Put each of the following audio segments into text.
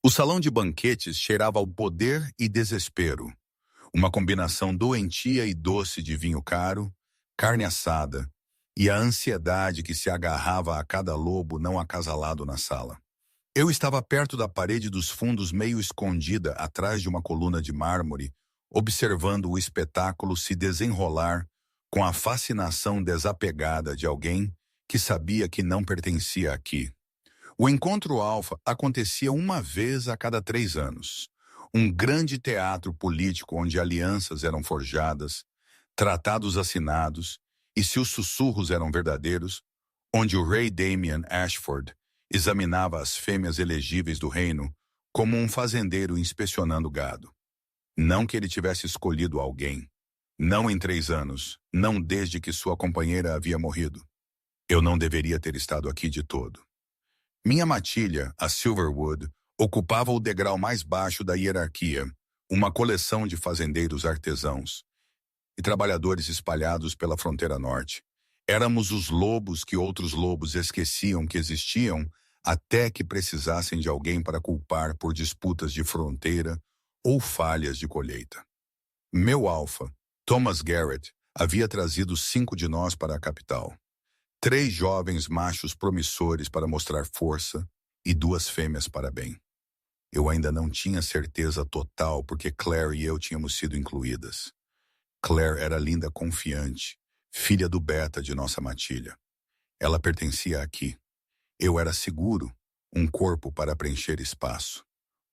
O salão de banquetes cheirava ao poder e desespero, uma combinação doentia e doce de vinho caro, carne assada e a ansiedade que se agarrava a cada lobo não acasalado na sala. Eu estava perto da parede dos fundos, meio escondida atrás de uma coluna de mármore, observando o espetáculo se desenrolar com a fascinação desapegada de alguém que sabia que não pertencia aqui. O encontro alfa acontecia uma vez a cada 3 anos. Um grande teatro político onde alianças eram forjadas, tratados assinados, e se os sussurros eram verdadeiros, onde o rei Damian Ashford examinava as fêmeas elegíveis do reino como um fazendeiro inspecionando gado. Não que ele tivesse escolhido alguém. Não em 3 anos, não desde que sua companheira havia morrido. Eu não deveria ter estado aqui de todo. Minha matilha, a Silverwood, ocupava o degrau mais baixo da hierarquia, uma coleção de fazendeiros artesãos e trabalhadores espalhados pela fronteira norte. Éramos os lobos que outros lobos esqueciam que existiam até que precisassem de alguém para culpar por disputas de fronteira ou falhas de colheita. Meu alfa, Thomas Garrett, havia trazido 5 de nós para a capital. 3 jovens machos promissores para mostrar força e 2 fêmeas para bem. Eu ainda não tinha certeza total porque Claire e eu tínhamos sido incluídas. Claire era linda confiante, filha do beta de nossa matilha. Ela pertencia aqui. Eu era seguro, um corpo para preencher espaço.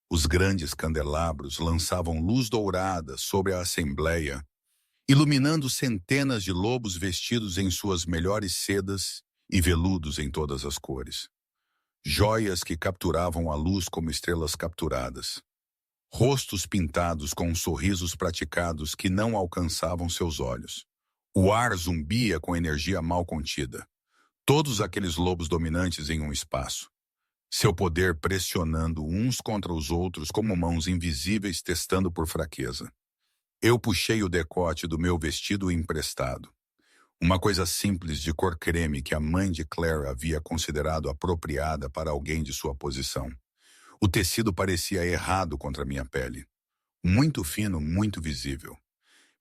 Os grandes candelabros lançavam luz dourada sobre a assembleia, iluminando centenas de lobos vestidos em suas melhores sedas e veludos em todas as cores. Joias que capturavam a luz como estrelas capturadas. Rostos pintados com sorrisos praticados que não alcançavam seus olhos. O ar zumbia com energia mal contida. Todos aqueles lobos dominantes em um espaço. Seu poder pressionando uns contra os outros como mãos invisíveis testando por fraqueza. Eu puxei o decote do meu vestido emprestado. Uma coisa simples de cor creme que a mãe de Claire havia considerado apropriada para alguém de sua posição. O tecido parecia errado contra minha pele. Muito fino, muito visível.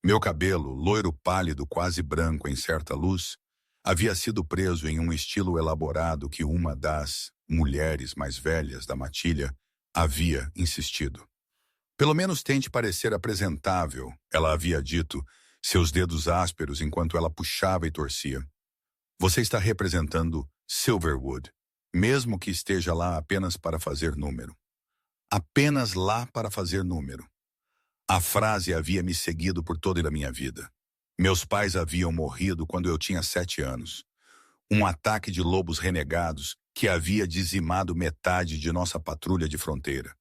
Meu cabelo, loiro pálido, quase branco em certa luz, havia sido preso em um estilo elaborado que uma das mulheres mais velhas da matilha havia insistido. Pelo menos tente parecer apresentável, ela havia dito, seus dedos ásperos enquanto ela puxava e torcia. Você está representando Silverwood, mesmo que esteja lá apenas para fazer número. Apenas lá para fazer número. A frase havia me seguido por toda a minha vida. Meus pais haviam morrido quando eu tinha 7 anos. Um ataque de lobos renegados que havia dizimado metade de nossa patrulha de fronteira.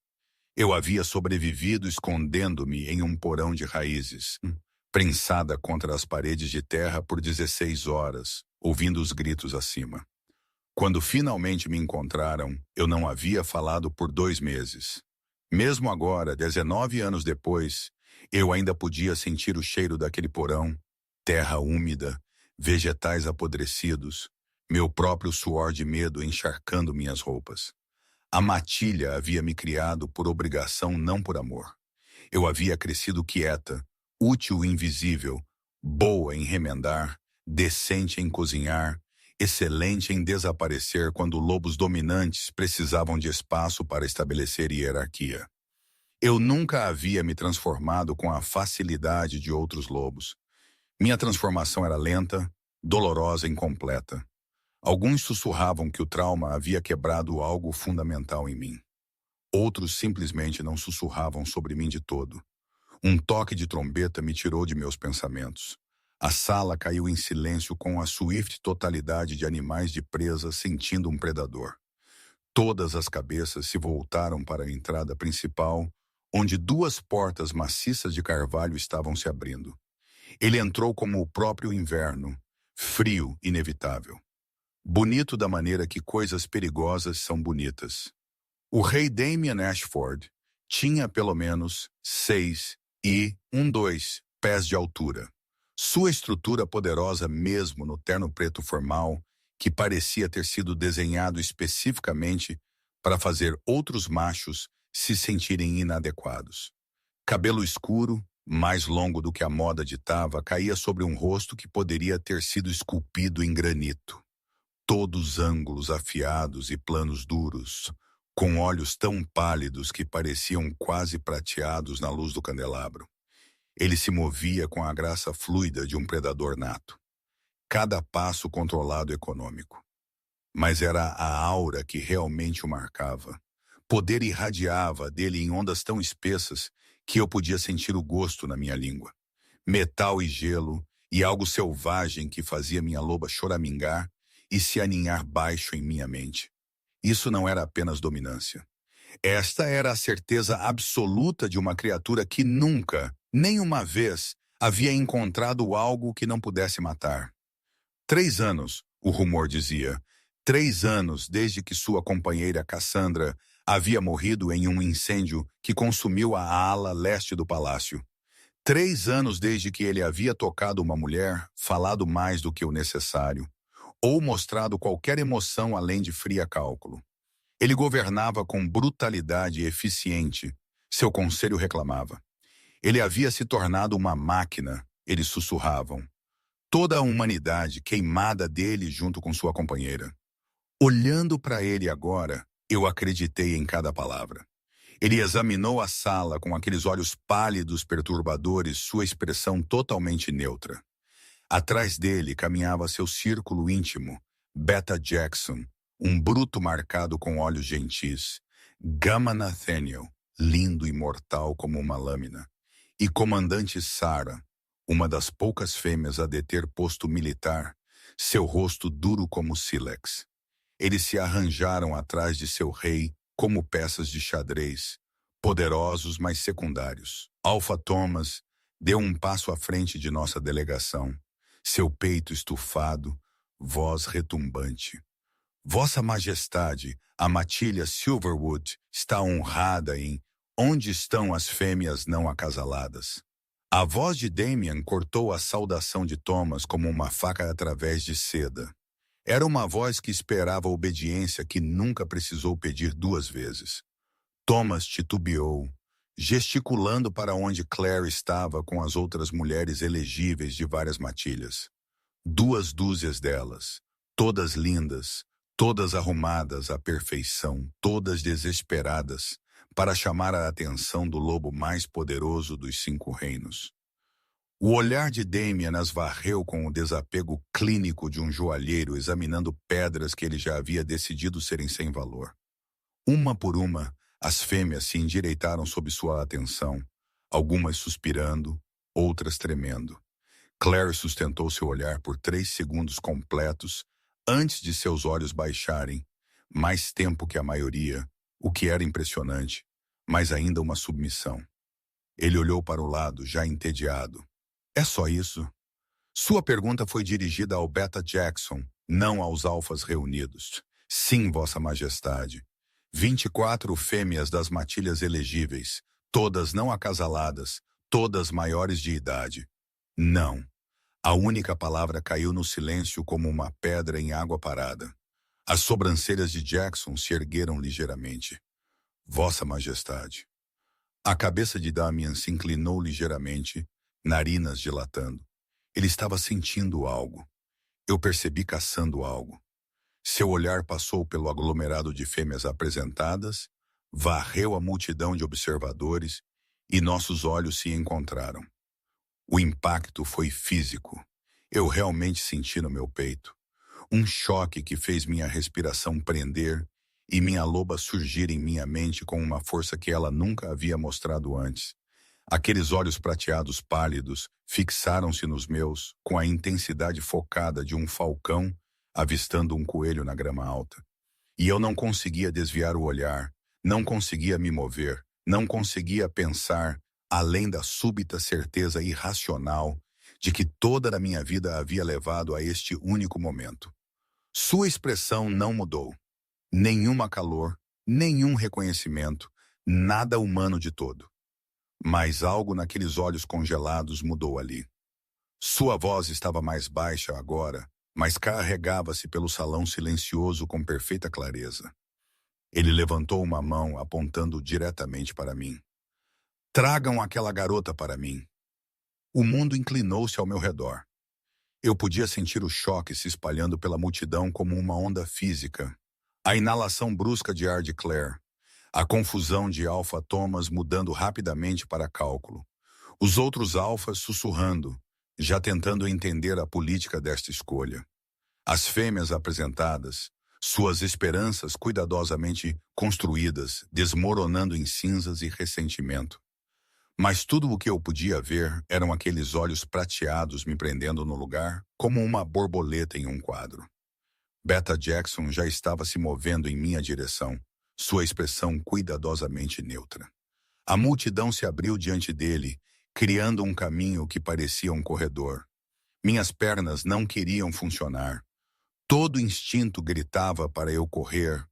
Eu havia sobrevivido escondendo-me em um porão de raízes, prensada contra as paredes de terra por 16 horas, ouvindo os gritos acima. Quando finalmente me encontraram, eu não havia falado por 2 meses. Mesmo agora, 19 anos depois, eu ainda podia sentir o cheiro daquele porão, terra úmida, vegetais apodrecidos, meu próprio suor de medo encharcando minhas roupas. A matilha havia me criado por obrigação, não por amor. Eu havia crescido quieta, útil e invisível, boa em remendar, decente em cozinhar, excelente em desaparecer quando lobos dominantes precisavam de espaço para estabelecer hierarquia. Eu nunca havia me transformado com a facilidade de outros lobos. Minha transformação era lenta, dolorosa e incompleta. Alguns sussurravam que o trauma havia quebrado algo fundamental em mim. Outros simplesmente não sussurravam sobre mim de todo. Um toque de trombeta me tirou de meus pensamentos. A sala caiu em silêncio com a swift totalidade de animais de presa sentindo um predador. Todas as cabeças se voltaram para a entrada principal, onde 2 portas maciças de carvalho estavam se abrindo. Ele entrou como o próprio inverno, frio, inevitável. Bonito da maneira que coisas perigosas são bonitas. O rei Damian Ashford tinha pelo menos 6 pés de altura. Sua estrutura poderosa mesmo no terno preto formal, que parecia ter sido desenhado especificamente para fazer outros machos se sentirem inadequados. Cabelo escuro, mais longo do que a moda ditava, caía sobre um rosto que poderia ter sido esculpido em granito. Todos ângulos afiados e planos duros, com olhos tão pálidos que pareciam quase prateados na luz do candelabro. Ele se movia com a graça fluida de um predador nato. Cada passo controlado e econômico. Mas era a aura que realmente o marcava. Poder irradiava dele em ondas tão espessas que eu podia sentir o gosto na minha língua. Metal e gelo, e algo selvagem que fazia minha loba choramingar e se aninhar baixo em minha mente. Isso não era apenas dominância. Esta era a certeza absoluta de uma criatura que nunca, nem uma vez, havia encontrado algo que não pudesse matar. 3 anos, o rumor dizia. 3 anos desde que sua companheira Cassandra havia morrido em um incêndio que consumiu a ala leste do palácio. 3 anos desde que ele havia tocado uma mulher, falado mais do que o necessário, ou mostrado qualquer emoção além de fria cálculo. Ele governava com brutalidade eficiente, seu conselho reclamava. Ele havia se tornado uma máquina, eles sussurravam. Toda a humanidade queimada dele junto com sua companheira. Olhando para ele agora, eu acreditei em cada palavra. Ele examinou a sala com aqueles olhos pálidos perturbadores, sua expressão totalmente neutra. Atrás dele caminhava seu círculo íntimo, Beta Jackson, um bruto marcado com olhos gentis, Gamma Nathaniel, lindo e mortal como uma lâmina, e Comandante Sarah, uma das poucas fêmeas a deter posto militar, seu rosto duro como sílex. Eles se arranjaram atrás de seu rei como peças de xadrez, poderosos mas secundários. Alpha Thomas deu um passo à frente de nossa delegação, seu peito estufado, voz retumbante. Vossa Majestade, a matilha Silverwood, está honrada em onde estão as fêmeas não acasaladas. A voz de Damian cortou a saudação de Thomas como uma faca através de seda. Era uma voz que esperava obediência que nunca precisou pedir 2 vezes. Thomas titubeou, gesticulando para onde Claire estava com as outras mulheres elegíveis de várias matilhas. 2 dúzias delas, todas lindas, todas arrumadas à perfeição, todas desesperadas, para chamar a atenção do lobo mais poderoso dos 5 reinos. O olhar de Damian as varreu com o desapego clínico de um joalheiro examinando pedras que ele já havia decidido serem sem valor. Uma por uma, as fêmeas se endireitaram sob sua atenção, algumas suspirando, outras tremendo. Claire sustentou seu olhar por 3 segundos completos antes de seus olhos baixarem, mais tempo que a maioria, o que era impressionante, mas ainda uma submissão. Ele olhou para o lado, já entediado. É só isso? Sua pergunta foi dirigida ao Beta Jackson, não aos alfas reunidos. Sim, Vossa Majestade. 24 fêmeas das matilhas elegíveis, todas não acasaladas, todas maiores de idade. Não. A única palavra caiu no silêncio como uma pedra em água parada. As sobrancelhas de Jackson se ergueram ligeiramente. Vossa Majestade. A cabeça de Damian se inclinou ligeiramente, narinas dilatando. Ele estava sentindo algo. Eu percebi caçando algo. Seu olhar passou pelo aglomerado de fêmeas apresentadas, varreu a multidão de observadores e nossos olhos se encontraram. O impacto foi físico. Eu realmente senti no meu peito. Um choque que fez minha respiração prender e minha loba surgir em minha mente com uma força que ela nunca havia mostrado antes. Aqueles olhos prateados pálidos fixaram-se nos meus com a intensidade focada de um falcão avistando um coelho na grama alta. E eu não conseguia desviar o olhar, não conseguia me mover, não conseguia pensar, além da súbita certeza irracional de que toda a minha vida havia levado a este único momento. Sua expressão não mudou. Nenhuma calor, nenhum reconhecimento, nada humano de todo. Mas algo naqueles olhos congelados mudou ali. Sua voz estava mais baixa agora, mas carregava-se pelo salão silencioso com perfeita clareza. Ele levantou uma mão apontando diretamente para mim. Tragam aquela garota para mim. O mundo inclinou-se ao meu redor. Eu podia sentir o choque se espalhando pela multidão como uma onda física. A inalação brusca de ar de Claire. A confusão de Alpha Thomas mudando rapidamente para cálculo. Os outros alfas sussurrando, já tentando entender a política desta escolha. As fêmeas apresentadas, suas esperanças cuidadosamente construídas, desmoronando em cinzas e ressentimento. Mas tudo o que eu podia ver eram aqueles olhos prateados me prendendo no lugar, como uma borboleta em um quadro. Beta Jackson já estava se movendo em minha direção, sua expressão cuidadosamente neutra. A multidão se abriu diante dele, criando um caminho que parecia um corredor. Minhas pernas não queriam funcionar. Todo instinto gritava para eu correr,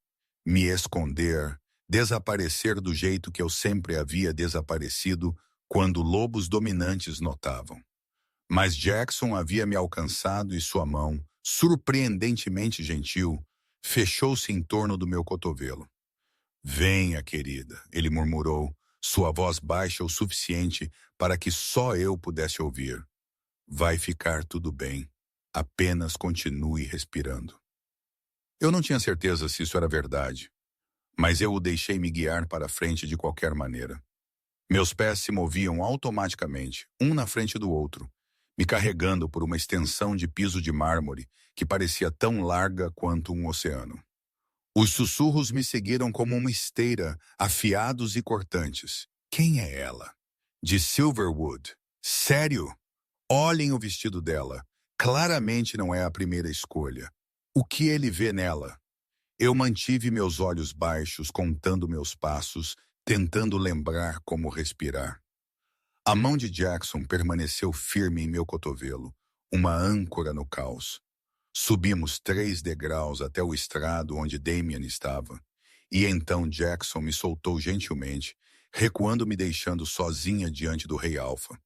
me esconder, desaparecer do jeito que eu sempre havia desaparecido quando lobos dominantes notavam. Mas Jackson havia me alcançado e sua mão, surpreendentemente gentil, fechou-se em torno do meu cotovelo. Venha, querida, ele murmurou, sua voz baixa o suficiente para que só eu pudesse ouvir. Vai ficar tudo bem. Apenas continue respirando. Eu não tinha certeza se isso era verdade, mas eu o deixei me guiar para a frente de qualquer maneira. Meus pés se moviam automaticamente, um na frente do outro, me carregando por uma extensão de piso de mármore que parecia tão larga quanto um oceano. Os sussurros me seguiram como uma esteira, afiados e cortantes. Quem é ela? De Silverwood. Sério? Olhem o vestido dela. Claramente não é a primeira escolha. O que ele vê nela? Eu mantive meus olhos baixos, contando meus passos, tentando lembrar como respirar. A mão de Jackson permaneceu firme em meu cotovelo, uma âncora no caos. Subimos 3 degraus até o estrado onde Damien estava, e então Jackson me soltou gentilmente, recuando me deixando sozinha diante do Rei Alpha.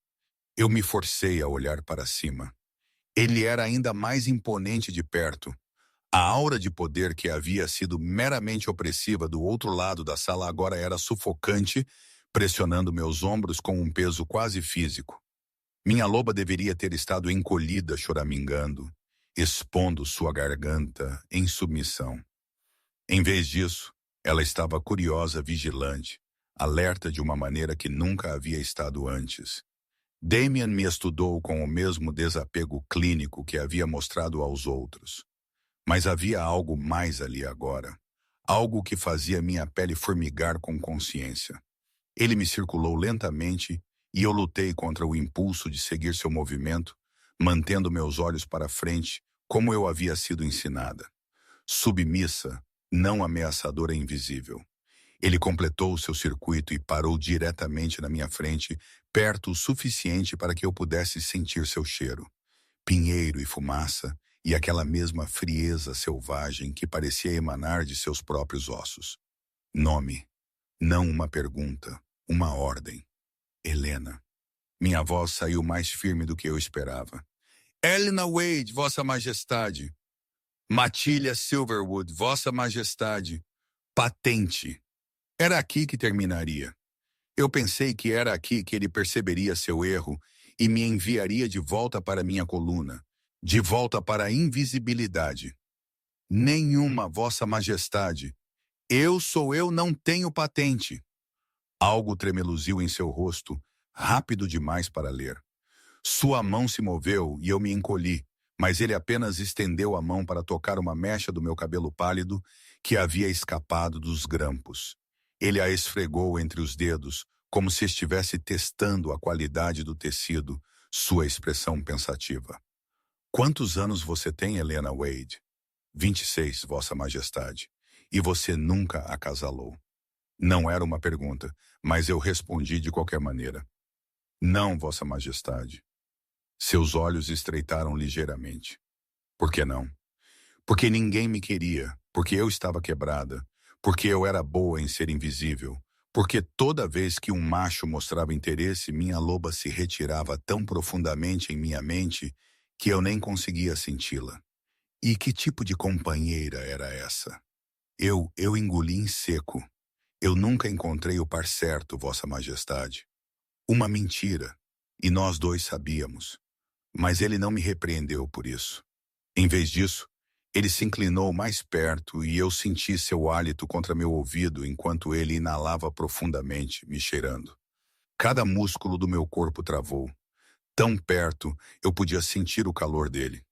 Eu me forcei a olhar para cima. Ele era ainda mais imponente de perto. A aura de poder que havia sido meramente opressiva do outro lado da sala agora era sufocante, pressionando meus ombros com um peso quase físico. Minha loba deveria ter estado encolhida, choramingando, expondo sua garganta em submissão. Em vez disso, ela estava curiosa, vigilante, alerta de uma maneira que nunca havia estado antes. Damien me estudou com o mesmo desapego clínico que havia mostrado aos outros. Mas havia algo mais ali agora. Algo que fazia minha pele formigar com consciência. Ele me circulou lentamente e eu lutei contra o impulso de seguir seu movimento, mantendo meus olhos para frente, como eu havia sido ensinada. Submissa, não ameaçadora e invisível. Ele completou seu circuito e parou diretamente na minha frente, perto o suficiente para que eu pudesse sentir seu cheiro. Pinheiro e fumaça, e aquela mesma frieza selvagem que parecia emanar de seus próprios ossos. Nome. Não uma pergunta, uma ordem. Helena. Minha voz saiu mais firme do que eu esperava. Helena Wade, Vossa Majestade. Matilha Silverwood, Vossa Majestade. Patente. Era aqui que terminaria. Eu pensei que era aqui que ele perceberia seu erro e me enviaria de volta para minha coluna, de volta para a invisibilidade. Nenhuma, Vossa Majestade. Eu não tenho patente. Algo tremeluziu em seu rosto, rápido demais para ler. Sua mão se moveu e eu me encolhi, mas ele apenas estendeu a mão para tocar uma mecha do meu cabelo pálido que havia escapado dos grampos. Ele a esfregou entre os dedos, como se estivesse testando a qualidade do tecido, sua expressão pensativa. Quantos anos você tem, Helena Wade? 26, Vossa Majestade. E você nunca acasalou. Não era uma pergunta, mas eu respondi de qualquer maneira. Não, Vossa Majestade. Seus olhos estreitaram ligeiramente. Por que não? Porque ninguém me queria, porque eu estava quebrada, porque eu era boa em ser invisível, porque toda vez que um macho mostrava interesse, minha loba se retirava tão profundamente em minha mente que eu nem conseguia senti-la. E que tipo de companheira era essa? Eu engoli em seco. Eu nunca encontrei o par certo, Vossa Majestade. Uma mentira. E nós dois sabíamos. Mas ele não me repreendeu por isso. Em vez disso, ele se inclinou mais perto e eu senti seu hálito contra meu ouvido enquanto ele inalava profundamente, me cheirando. Cada músculo do meu corpo travou. Tão perto, eu podia sentir o calor dele.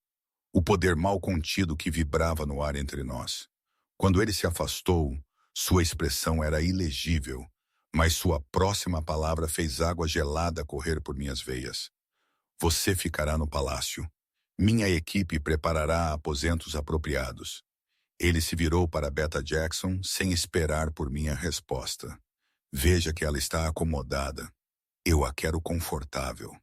O poder mal contido que vibrava no ar entre nós. Quando ele se afastou, sua expressão era ilegível, mas sua próxima palavra fez água gelada correr por minhas veias. Você ficará no palácio. Minha equipe preparará aposentos apropriados. Ele se virou para Beta Jackson sem esperar por minha resposta. Veja que ela está acomodada. Eu a quero confortável.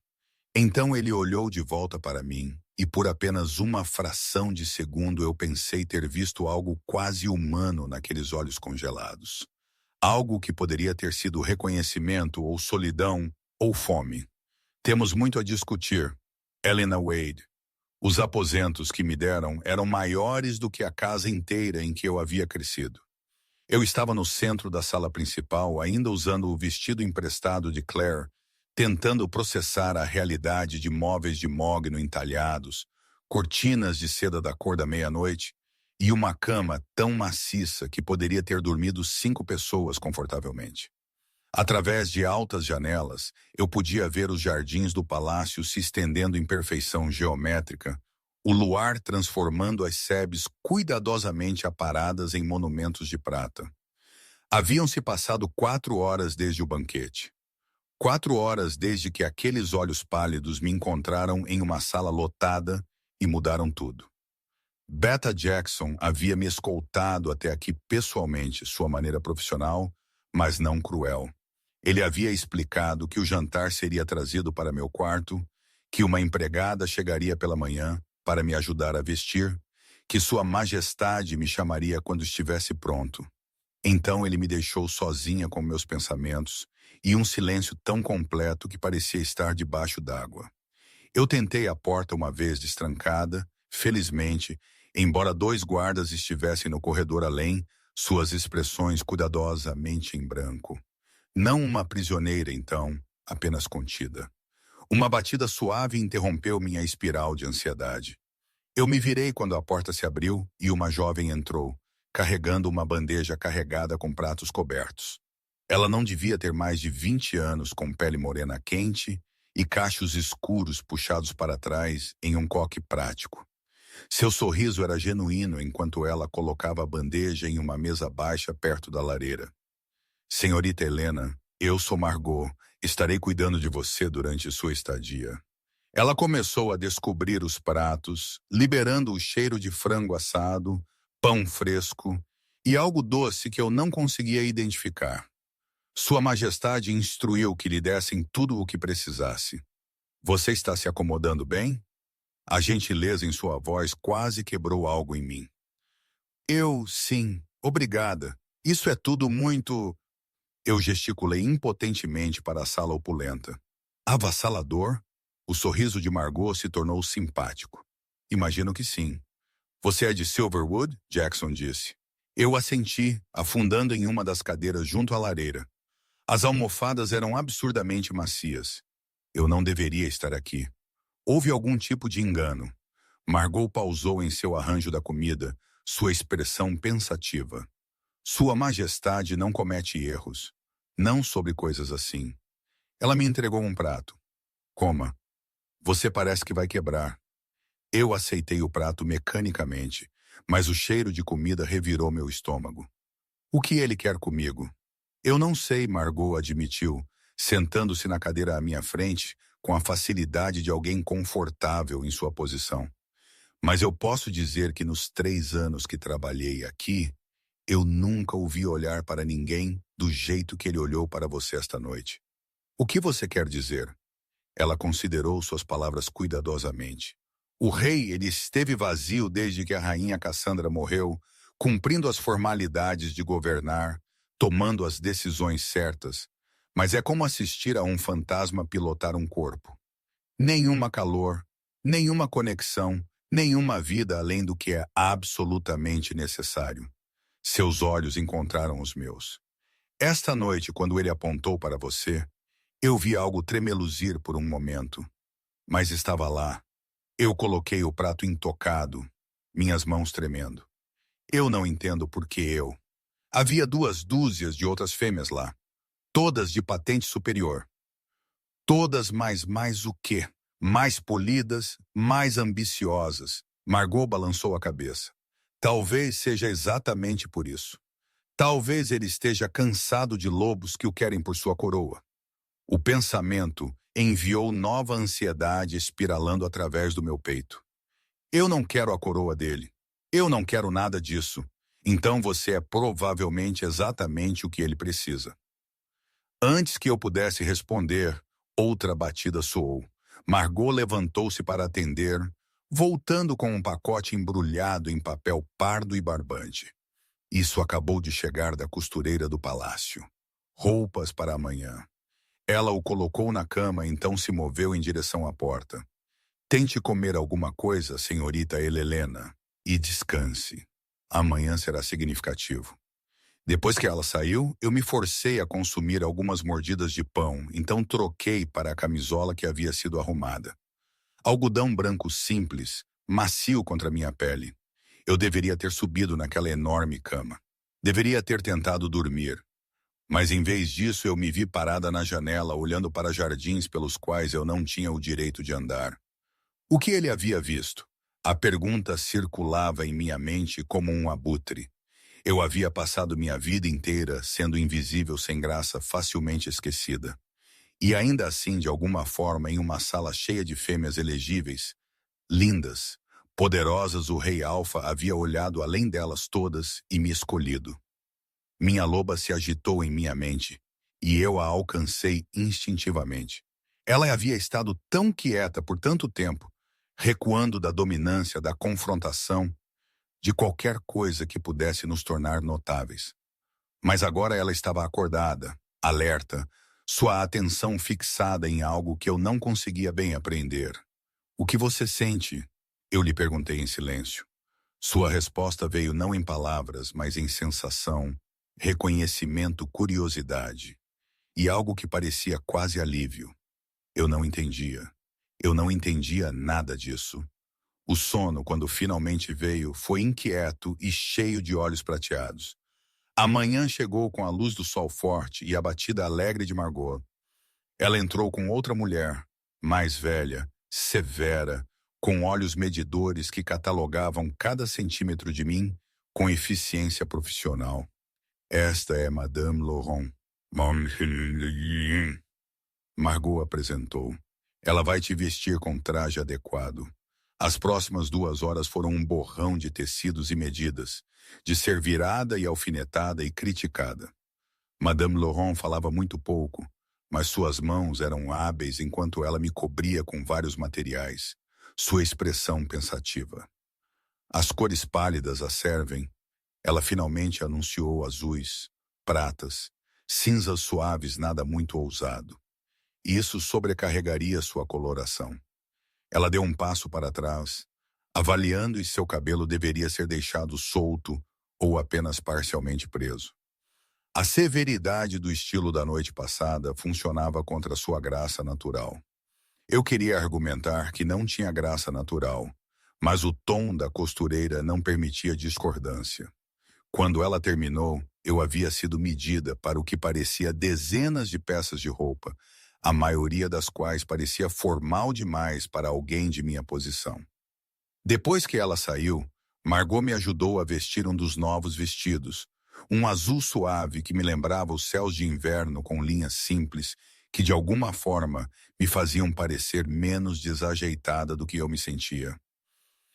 Então ele olhou de volta para mim, e por apenas uma fração de segundo eu pensei ter visto algo quase humano naqueles olhos congelados. Algo que poderia ter sido reconhecimento ou solidão ou fome. Temos muito a discutir. Elena Wade. Os aposentos que me deram eram maiores do que a casa inteira em que eu havia crescido. Eu estava no centro da sala principal, ainda usando o vestido emprestado de Claire, tentando processar a realidade de móveis de mogno entalhados, cortinas de seda da cor da meia-noite e uma cama tão maciça que poderia ter dormido 5 pessoas confortavelmente. Através de altas janelas, eu podia ver os jardins do palácio se estendendo em perfeição geométrica, o luar transformando as sebes cuidadosamente aparadas em monumentos de prata. Haviam-se passado 4 horas desde o banquete. 4 horas desde que aqueles olhos pálidos me encontraram em uma sala lotada e mudaram tudo. Beta Jackson havia me escoltado até aqui pessoalmente, sua maneira profissional, mas não cruel. Ele havia explicado que o jantar seria trazido para meu quarto, que uma empregada chegaria pela manhã para me ajudar a vestir, que Sua Majestade me chamaria quando estivesse pronto. Então ele me deixou sozinha com meus pensamentos e um silêncio tão completo que parecia estar debaixo d'água. Eu tentei a porta uma vez destrancada, felizmente, embora 2 guardas estivessem no corredor além, suas expressões cuidadosamente em branco. Não uma prisioneira, então, apenas contida. Uma batida suave interrompeu minha espiral de ansiedade. Eu me virei quando a porta se abriu e uma jovem entrou, carregando uma bandeja carregada com pratos cobertos. Ela não devia ter mais de 20 anos, com pele morena quente e cachos escuros puxados para trás em um coque prático. Seu sorriso era genuíno enquanto ela colocava a bandeja em uma mesa baixa perto da lareira. Senhorita Helena, eu sou Margot. Estarei cuidando de você durante sua estadia. Ela começou a descobrir os pratos, liberando o cheiro de frango assado, pão fresco e algo doce que eu não conseguia identificar. Sua Majestade instruiu que lhe dessem tudo o que precisasse. Você está se acomodando bem? A gentileza em sua voz quase quebrou algo em mim. Sim, obrigada. Isso é tudo muito... Eu gesticulei impotentemente para a sala opulenta. Avassalador? O sorriso de Margot se tornou simpático. Imagino que sim. Você é de Silverwood? Jackson disse. Eu assenti, afundando em uma das cadeiras junto à lareira. As almofadas eram absurdamente macias. Eu não deveria estar aqui. Houve algum tipo de engano. Margot pausou em seu arranjo da comida, sua expressão pensativa. Sua Majestade não comete erros. Não sobre coisas assim. Ela me entregou um prato. Coma. Você parece que vai quebrar. Eu aceitei o prato mecanicamente, mas o cheiro de comida revirou meu estômago. O que ele quer comigo? Eu não sei, Margot admitiu, sentando-se na cadeira à minha frente com a facilidade de alguém confortável em sua posição. Mas eu posso dizer que nos 3 anos que trabalhei aqui, eu nunca o vi olhar para ninguém do jeito que ele olhou para você esta noite. O que você quer dizer? Ela considerou suas palavras cuidadosamente. O rei, ele esteve vazio desde que a rainha Cassandra morreu, cumprindo as formalidades de governar, tomando as decisões certas, mas é como assistir a um fantasma pilotar um corpo. Nenhuma calor, nenhuma conexão, nenhuma vida além do que é absolutamente necessário. Seus olhos encontraram os meus. Esta noite, quando ele apontou para você, eu vi algo tremeluzir por um momento, mas estava lá. Eu coloquei o prato intocado, minhas mãos tremendo. Eu não entendo por que eu. Havia 2 dúzias de outras fêmeas lá, todas de patente superior. Todas mais o quê? Mais polidas, mais ambiciosas. Margot balançou a cabeça. Talvez seja exatamente por isso. Talvez ele esteja cansado de lobos que o querem por sua coroa. O pensamento enviou nova ansiedade espiralando através do meu peito. Eu não quero a coroa dele. Eu não quero nada disso. Então você é provavelmente exatamente o que ele precisa. Antes que eu pudesse responder, outra batida soou. Margot levantou-se para atender, voltando com um pacote embrulhado em papel pardo e barbante. Isso acabou de chegar da costureira do palácio. Roupas para amanhã. Ela o colocou na cama, então se moveu em direção à porta. Tente comer alguma coisa, senhorita Helena, e descanse. Amanhã será significativo. Depois que ela saiu, eu me forcei a consumir algumas mordidas de pão, então troquei para a camisola que havia sido arrumada. Algodão branco simples, macio contra minha pele. Eu deveria ter subido naquela enorme cama. Deveria ter tentado dormir. Mas em vez disso, eu me vi parada na janela, olhando para jardins pelos quais eu não tinha o direito de andar. O que ele havia visto? A pergunta circulava em minha mente como um abutre. Eu havia passado minha vida inteira sendo invisível, sem graça, facilmente esquecida. E ainda assim, de alguma forma, em uma sala cheia de fêmeas elegíveis, lindas, poderosas, o rei Alfa havia olhado além delas todas e me escolhido. Minha loba se agitou em minha mente, e eu a alcancei instintivamente. Ela havia estado tão quieta por tanto tempo, recuando da dominância, da confrontação, de qualquer coisa que pudesse nos tornar notáveis. Mas agora ela estava acordada, alerta, sua atenção fixada em algo que eu não conseguia bem apreender. O que você sente? Eu lhe perguntei em silêncio. Sua resposta veio não em palavras, mas em sensação, reconhecimento, curiosidade. E algo que parecia quase alívio. Eu não entendia. Eu não entendia nada disso. O sono, quando finalmente veio, foi inquieto e cheio de olhos prateados. A manhã chegou com a luz do sol forte e a batida alegre de Margot. Ela entrou com outra mulher, mais velha, severa, com olhos medidores que catalogavam cada centímetro de mim com eficiência profissional. Esta é Madame Laurent. Margot apresentou. Ela vai te vestir com traje adequado. As próximas 2 horas foram um borrão de tecidos e medidas, de ser virada e alfinetada e criticada. Madame Laurent falava muito pouco, mas suas mãos eram hábeis enquanto ela me cobria com vários materiais, sua expressão pensativa. As cores pálidas a servem. Ela finalmente anunciou azuis, pratas, cinzas suaves, nada muito ousado. Isso sobrecarregaria sua coloração. Ela deu um passo para trás, avaliando se seu cabelo deveria ser deixado solto ou apenas parcialmente preso. A severidade do estilo da noite passada funcionava contra sua graça natural. Eu queria argumentar que não tinha graça natural, mas o tom da costureira não permitia discordância. Quando ela terminou, eu havia sido medida para o que parecia dezenas de peças de roupa, a maioria das quais parecia formal demais para alguém de minha posição. Depois que ela saiu, Margot me ajudou a vestir um dos novos vestidos, um azul suave que me lembrava os céus de inverno com linhas simples que de alguma forma me faziam parecer menos desajeitada do que eu me sentia.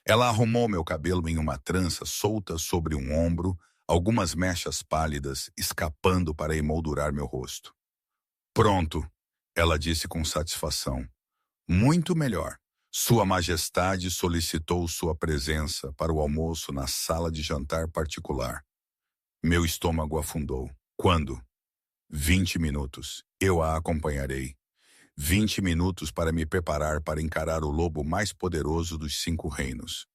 Ela arrumou meu cabelo em uma trança solta sobre um ombro, algumas mechas pálidas escapando para emoldurar meu rosto. Pronto, ela disse com satisfação. Muito melhor. Sua Majestade solicitou sua presença para o almoço na sala de jantar particular. Meu estômago afundou. Quando? 20 minutos. Eu a acompanharei. 20 minutos para me preparar para encarar o lobo mais poderoso dos 5 reinos.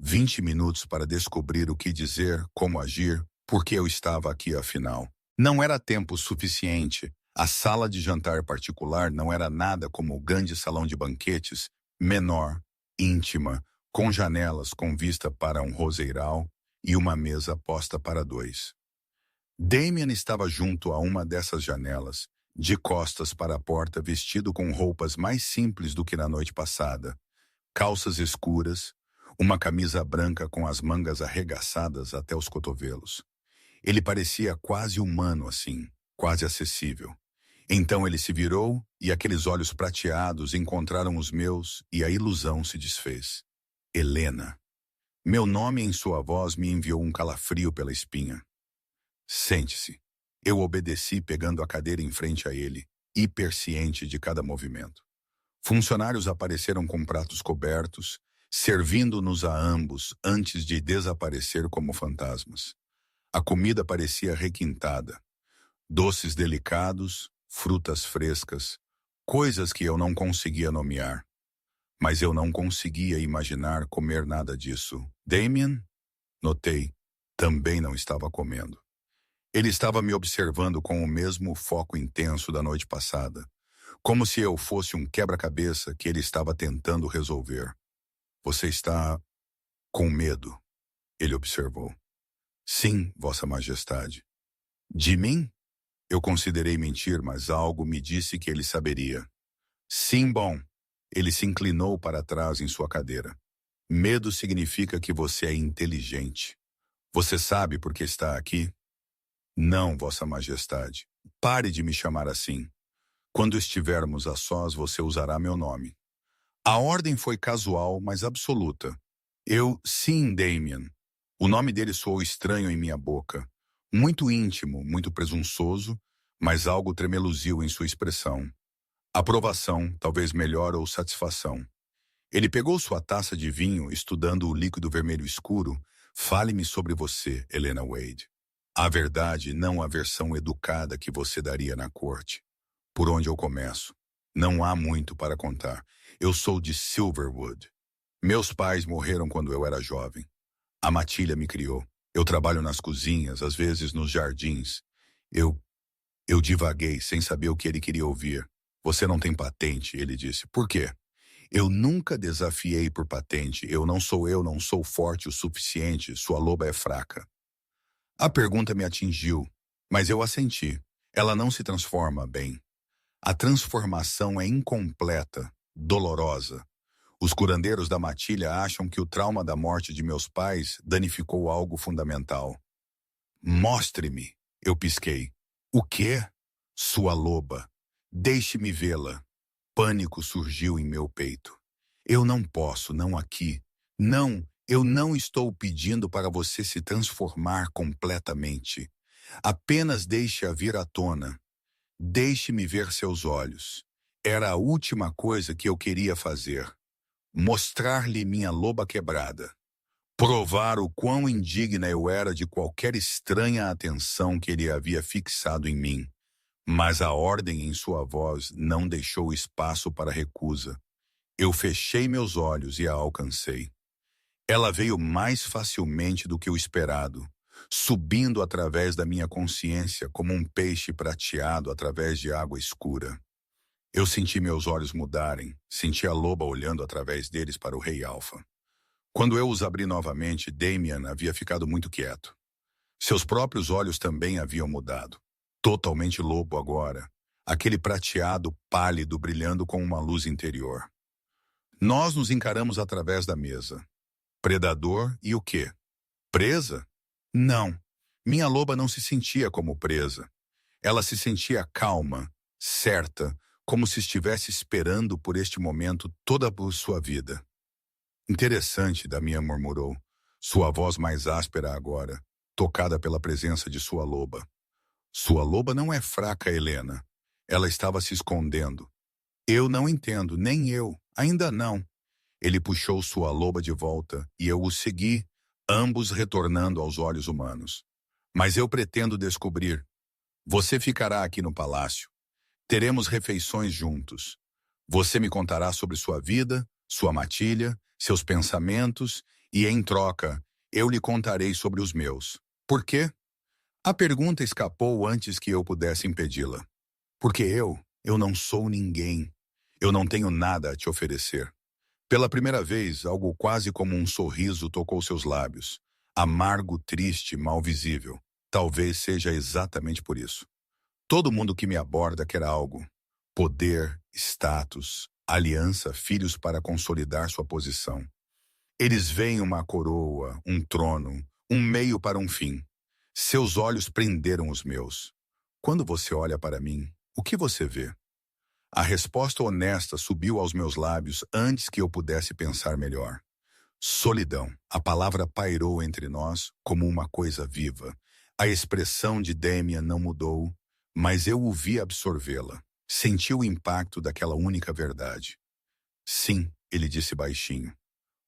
20 minutos para descobrir o que dizer, como agir, Por que eu estava aqui, afinal? Não era tempo suficiente. A sala de jantar particular não era nada como o grande salão de banquetes, menor, íntima, com janelas com vista para um roseiral e uma mesa posta para dois. Damien estava junto a uma dessas janelas, de costas para a porta, vestido com roupas mais simples do que na noite passada. Calças escuras, uma camisa branca com as mangas arregaçadas até os cotovelos. Ele parecia quase humano assim, quase acessível. Então ele se virou e aqueles olhos prateados encontraram os meus e a ilusão se desfez. Helena. Meu nome em sua voz me enviou um calafrio pela espinha. Sente-se. Eu obedeci pegando a cadeira em frente a ele, hiperciente de cada movimento. Funcionários apareceram com pratos cobertos, servindo-nos a ambos antes de desaparecer como fantasmas. A comida parecia requintada. Doces delicados, frutas frescas, coisas que eu não conseguia nomear. Mas eu não conseguia imaginar comer nada disso. Damien, notei, também não estava comendo. Ele estava me observando com o mesmo foco intenso da noite passada, como se eu fosse um quebra-cabeça que ele estava tentando resolver. Você está com medo, ele observou. Sim, Vossa Majestade. De mim? Eu considerei mentir, mas algo me disse que ele saberia. Sim, bom. Ele se inclinou para trás em sua cadeira. Medo significa que você é inteligente. Você sabe por que está aqui? Não, Vossa Majestade. Pare de me chamar assim. Quando estivermos a sós, você usará meu nome. A ordem foi casual, mas absoluta. Sim, Damien. O nome dele soou estranho em minha boca. Muito íntimo, muito presunçoso, mas algo tremeluziu em sua expressão. Aprovação, talvez melhor, ou satisfação. Ele pegou sua taça de vinho, estudando o líquido vermelho escuro. Fale-me sobre você, Helena Wade. A verdade, não a versão educada que você daria na corte. Por onde eu começo? Não há muito para contar. Eu sou de Silverwood. Meus pais morreram quando eu era jovem. A Matilha me criou. Eu trabalho nas cozinhas, às vezes nos jardins. Eu divaguei, sem saber o que ele queria ouvir. Você não tem patente, ele disse. Por quê? Eu nunca desafiei por patente. Eu não sou forte o suficiente. Sua loba é fraca. A pergunta me atingiu, mas eu assenti. Ela não se transforma bem. A transformação é incompleta, dolorosa. Os curandeiros da matilha acham que o trauma da morte de meus pais danificou algo fundamental. Mostre-me, eu pisquei. O quê? Sua loba. Deixe-me vê-la. Pânico surgiu em meu peito. Eu não posso, não aqui. Não, eu não estou pedindo para você se transformar completamente. Apenas deixe-a vir à tona. Deixe-me ver seus olhos. Era a última coisa que eu queria fazer. Mostrar-lhe minha loba quebrada. Provar o quão indigna eu era de qualquer estranha atenção que ele havia fixado em mim. Mas a ordem em sua voz não deixou espaço para recusa. Eu fechei meus olhos e a alcancei. Ela veio mais facilmente do que o esperado, subindo através da minha consciência como um peixe prateado através de água escura. Eu senti meus olhos mudarem, senti a loba olhando através deles para o rei Alfa. Quando eu os abri novamente, Damien havia ficado muito quieto. Seus próprios olhos também haviam mudado. Totalmente lobo agora, aquele prateado pálido brilhando com uma luz interior. Nós nos encaramos através da mesa. Predador e o quê? Presa? Não. Minha loba não se sentia como presa. Ela se sentia calma, certa, como se estivesse esperando por este momento toda a sua vida. Interessante, Damian murmurou, sua voz mais áspera agora, tocada pela presença de sua loba. Sua loba não é fraca, Helena. Ela estava se escondendo. Eu não entendo, nem eu, ainda não. Ele puxou sua loba de volta e eu o segui, ambos retornando aos olhos humanos. Mas eu pretendo descobrir. Você ficará aqui no palácio. Teremos refeições juntos. Você me contará sobre sua vida, sua matilha, seus pensamentos e, em troca, eu lhe contarei sobre os meus. Por quê? A pergunta escapou antes que eu pudesse impedi-la. Porque eu não sou ninguém. Eu não tenho nada a te oferecer. Pela primeira vez, algo quase como um sorriso tocou seus lábios. Amargo, triste, mal visível. Talvez seja exatamente por isso. Todo mundo que me aborda quer algo. Poder, status, aliança, filhos para consolidar sua posição. Eles veem uma coroa, um trono, um meio para um fim. Seus olhos prenderam os meus. Quando você olha para mim, o que você vê? A resposta honesta subiu aos meus lábios antes que eu pudesse pensar melhor. Solidão. A palavra pairou entre nós como uma coisa viva. A expressão de Damian não mudou, mas eu o vi absorvê-la. Senti o impacto daquela única verdade. Sim, ele disse baixinho.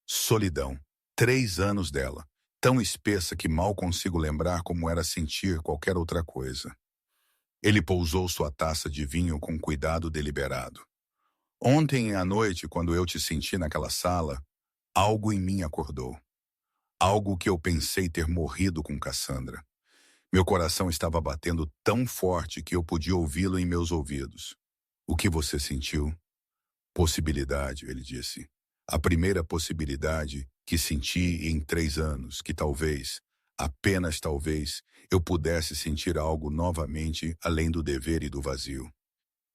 Solidão. 3 anos dela. Tão espessa que mal consigo lembrar como era sentir qualquer outra coisa. Ele pousou sua taça de vinho com cuidado deliberado. Ontem à noite, quando eu te senti naquela sala, algo em mim acordou. Algo que eu pensei ter morrido com Cassandra. Meu coração estava batendo tão forte que eu podia ouvi-lo em meus ouvidos. O que você sentiu? Possibilidade, ele disse. A primeira possibilidade que senti em 3 anos, que talvez, apenas talvez, eu pudesse sentir algo novamente além do dever e do vazio.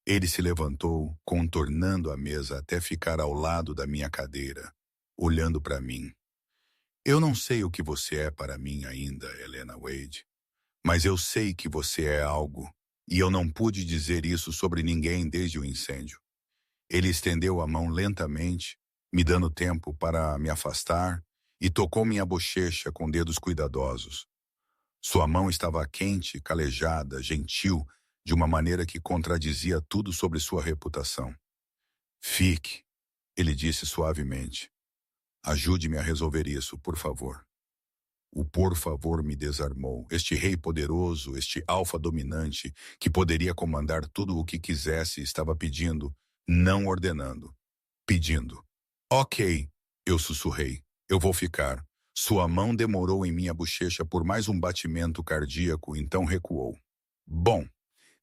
Ele se levantou, contornando a mesa até ficar ao lado da minha cadeira, olhando para mim. Eu não sei o que você é para mim ainda, Helena Wade, mas eu sei que você é algo, e eu não pude dizer isso sobre ninguém desde o incêndio. Ele estendeu a mão lentamente, me dando tempo para me afastar, e tocou minha bochecha com dedos cuidadosos. Sua mão estava quente, calejada, gentil, de uma maneira que contradizia tudo sobre sua reputação. Fique, ele disse suavemente. Ajude-me a resolver isso, por favor. O por favor me desarmou. Este rei poderoso, este alfa dominante, que poderia comandar tudo o que quisesse, estava pedindo, não ordenando. Pedindo. Ok, eu sussurrei. Eu vou ficar. Sua mão demorou em minha bochecha por mais um batimento cardíaco, então recuou. Bom,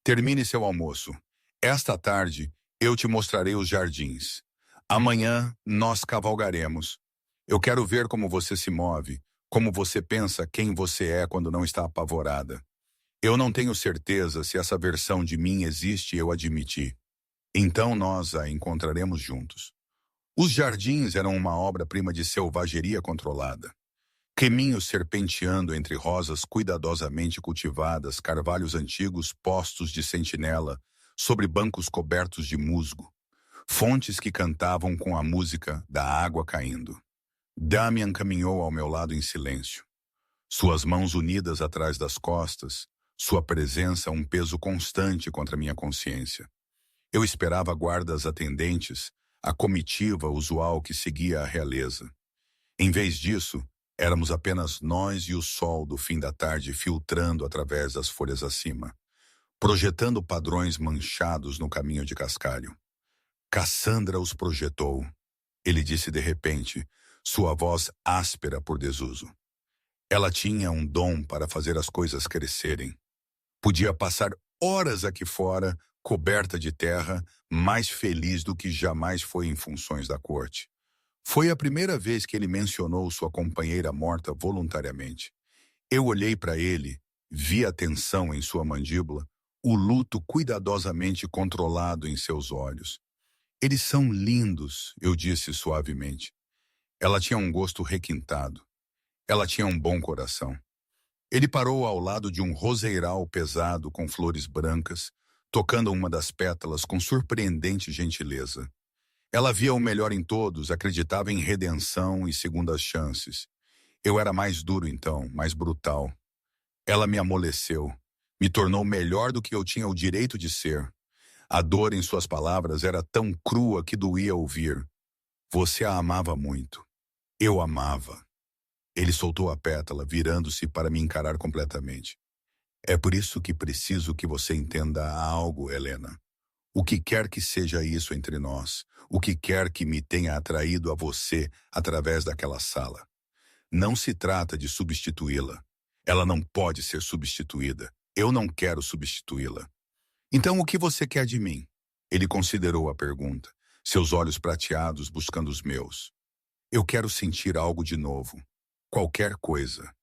termine seu almoço. Esta tarde, eu te mostrarei os jardins. Amanhã, nós cavalgaremos. Eu quero ver como você se move, como você pensa quem você é quando não está apavorada. Eu não tenho certeza se essa versão de mim existe, eu admiti. Então nós a encontraremos juntos. Os jardins eram uma obra-prima de selvageria controlada. Caminhos serpenteando entre rosas cuidadosamente cultivadas, carvalhos antigos postos de sentinela, sobre bancos cobertos de musgo. Fontes que cantavam com a música da água caindo. Damian caminhou ao meu lado em silêncio. Suas mãos unidas atrás das costas, sua presença um peso constante contra minha consciência. Eu esperava guardas atendentes, a comitiva usual que seguia a realeza. Em vez disso, éramos apenas nós e o sol do fim da tarde filtrando através das folhas acima, projetando padrões manchados no caminho de cascalho. Cassandra os projetou, ele disse de repente, sua voz áspera por desuso. Ela tinha um dom para fazer as coisas crescerem. Podia passar horas aqui fora, coberta de terra, mais feliz do que jamais foi em funções da corte. Foi a primeira vez que ele mencionou sua companheira morta voluntariamente. Eu olhei para ele, vi a tensão em sua mandíbula, o luto cuidadosamente controlado em seus olhos. Eles são lindos, eu disse suavemente. Ela tinha um gosto requintado. Ela tinha um bom coração. Ele parou ao lado de um roseiral pesado com flores brancas, tocando uma das pétalas com surpreendente gentileza. Ela via o melhor em todos, acreditava em redenção e segundas chances. Eu era mais duro então, mais brutal. Ela me amoleceu, me tornou melhor do que eu tinha o direito de ser. A dor em suas palavras era tão crua que doía ouvir. Você a amava muito. Eu amava. Ele soltou a pétala, virando-se para me encarar completamente. É por isso que preciso que você entenda algo, Helena. O que quer que seja isso entre nós, o que quer que me tenha atraído a você através daquela sala. Não se trata de substituí-la. Ela não pode ser substituída. Eu não quero substituí-la. Então, o que você quer de mim? Ele considerou a pergunta, seus olhos prateados buscando os meus. Eu quero sentir algo de novo. Qualquer coisa.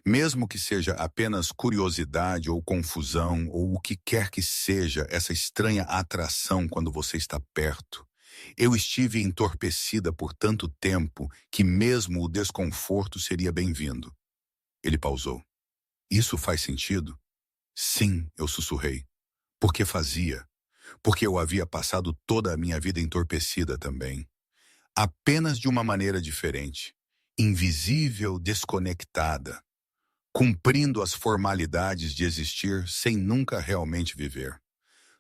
Mesmo que seja apenas curiosidade ou confusão ou o que quer que seja essa estranha atração quando você está perto. Eu estive entorpecida por tanto tempo que mesmo o desconforto seria bem-vindo. Ele pausou. Isso faz sentido? Sim, eu sussurrei. Porque fazia. Porque eu havia passado toda a minha vida entorpecida também. Apenas de uma maneira diferente. Invisível, desconectada. Cumprindo as formalidades de existir sem nunca realmente viver.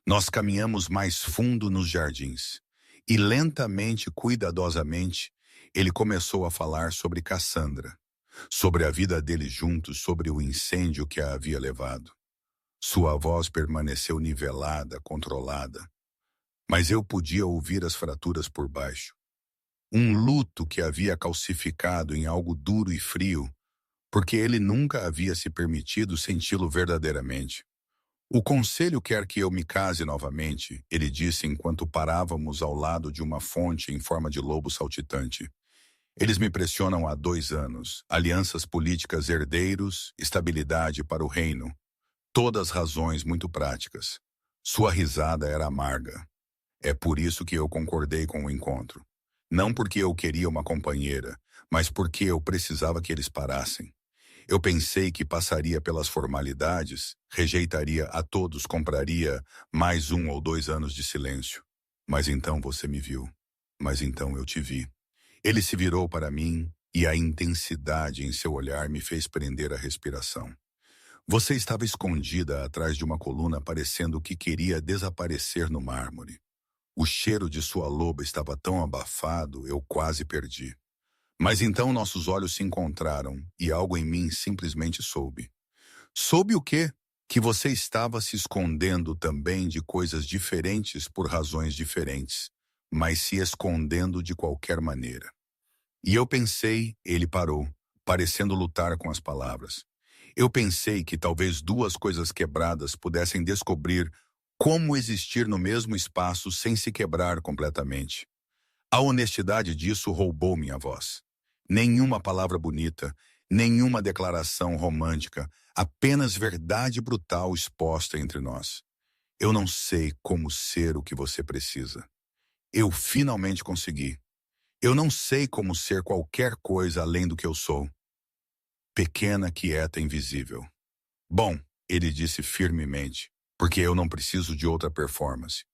Nós caminhamos mais fundo nos jardins. E lentamente, cuidadosamente, ele começou a falar sobre Cassandra. Sobre a vida deles juntos, sobre o incêndio que a havia levado. Sua voz permaneceu nivelada, controlada. Mas eu podia ouvir as fraturas por baixo. Um luto que havia calcificado em algo duro e frio, porque ele nunca havia se permitido senti-lo verdadeiramente. O conselho quer que eu me case novamente, ele disse enquanto parávamos ao lado de uma fonte em forma de lobo saltitante. Eles me pressionam há 2 anos. Alianças políticas, herdeiros, estabilidade para o reino. Todas razões muito práticas. Sua risada era amarga. É por isso que eu concordei com o encontro. Não porque eu queria uma companheira, mas porque eu precisava que eles parassem. Eu pensei que passaria pelas formalidades, rejeitaria a todos, compraria mais 1 ou 2 anos de silêncio. Mas então você me viu. Mas então eu te vi. Ele se virou para mim e a intensidade em seu olhar me fez prender a respiração. Você estava escondida atrás de uma coluna parecendo que queria desaparecer no mármore. O cheiro de sua loba estava tão abafado, eu quase perdi. Mas então nossos olhos se encontraram e algo em mim simplesmente soube. Soube o quê? Que você estava se escondendo também de coisas diferentes por razões diferentes, mas se escondendo de qualquer maneira. E eu pensei, ele parou, parecendo lutar com as palavras. Eu pensei que talvez 2 coisas quebradas pudessem descobrir como existir no mesmo espaço sem se quebrar completamente. A honestidade disso roubou minha voz. Nenhuma palavra bonita, nenhuma declaração romântica, apenas verdade brutal exposta entre nós. Eu não sei como ser o que você precisa. Eu finalmente consegui. Eu não sei como ser qualquer coisa além do que eu sou. Pequena, quieta, invisível. Bom, ele disse firmemente, porque eu não preciso de outra performance.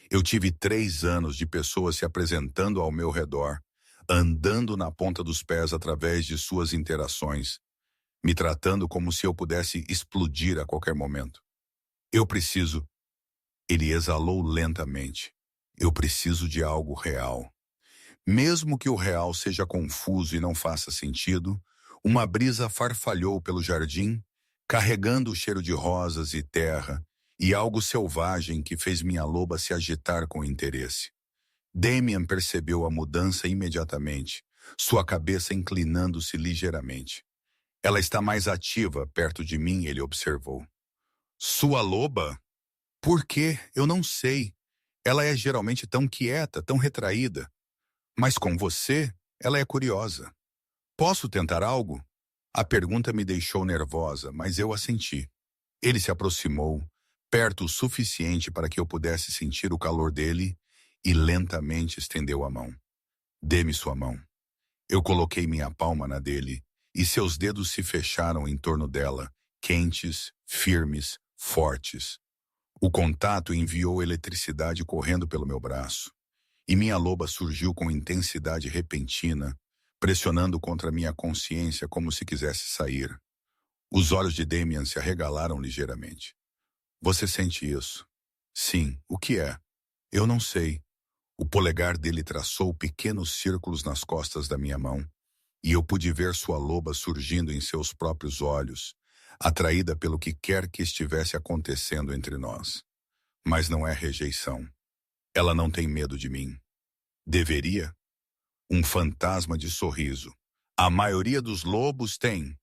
Eu tive 3 anos de pessoas se apresentando ao meu redor, andando na ponta dos pés através de suas interações, me tratando como se eu pudesse explodir a qualquer momento. Eu preciso... Ele exalou lentamente. Eu preciso de algo real. Mesmo que o real seja confuso e não faça sentido, uma brisa farfalhou pelo jardim, carregando o cheiro de rosas e terra, e algo selvagem que fez minha loba se agitar com interesse. Damian percebeu a mudança imediatamente, sua cabeça inclinando-se ligeiramente. Ela está mais ativa perto de mim, ele observou. Sua loba? Por quê? Eu não sei. Ela é geralmente tão quieta, tão retraída. Mas com você, ela é curiosa. Posso tentar algo? A pergunta me deixou nervosa, mas eu assenti. Ele se aproximou, perto o suficiente para que eu pudesse sentir o calor dele, e lentamente estendeu a mão. Dê-me sua mão. Eu coloquei minha palma na dele, e seus dedos se fecharam em torno dela, quentes, firmes, fortes. O contato enviou eletricidade correndo pelo meu braço, e minha loba surgiu com intensidade repentina, pressionando contra minha consciência como se quisesse sair. Os olhos de Damian se arregalaram ligeiramente. Você sente isso? Sim, o que é? Eu não sei. O polegar dele traçou pequenos círculos nas costas da minha mão, e eu pude ver sua loba surgindo em seus próprios olhos, atraída pelo que quer que estivesse acontecendo entre nós. Mas não é rejeição. Ela não tem medo de mim. Deveria? Um fantasma de sorriso. A maioria dos lobos tem.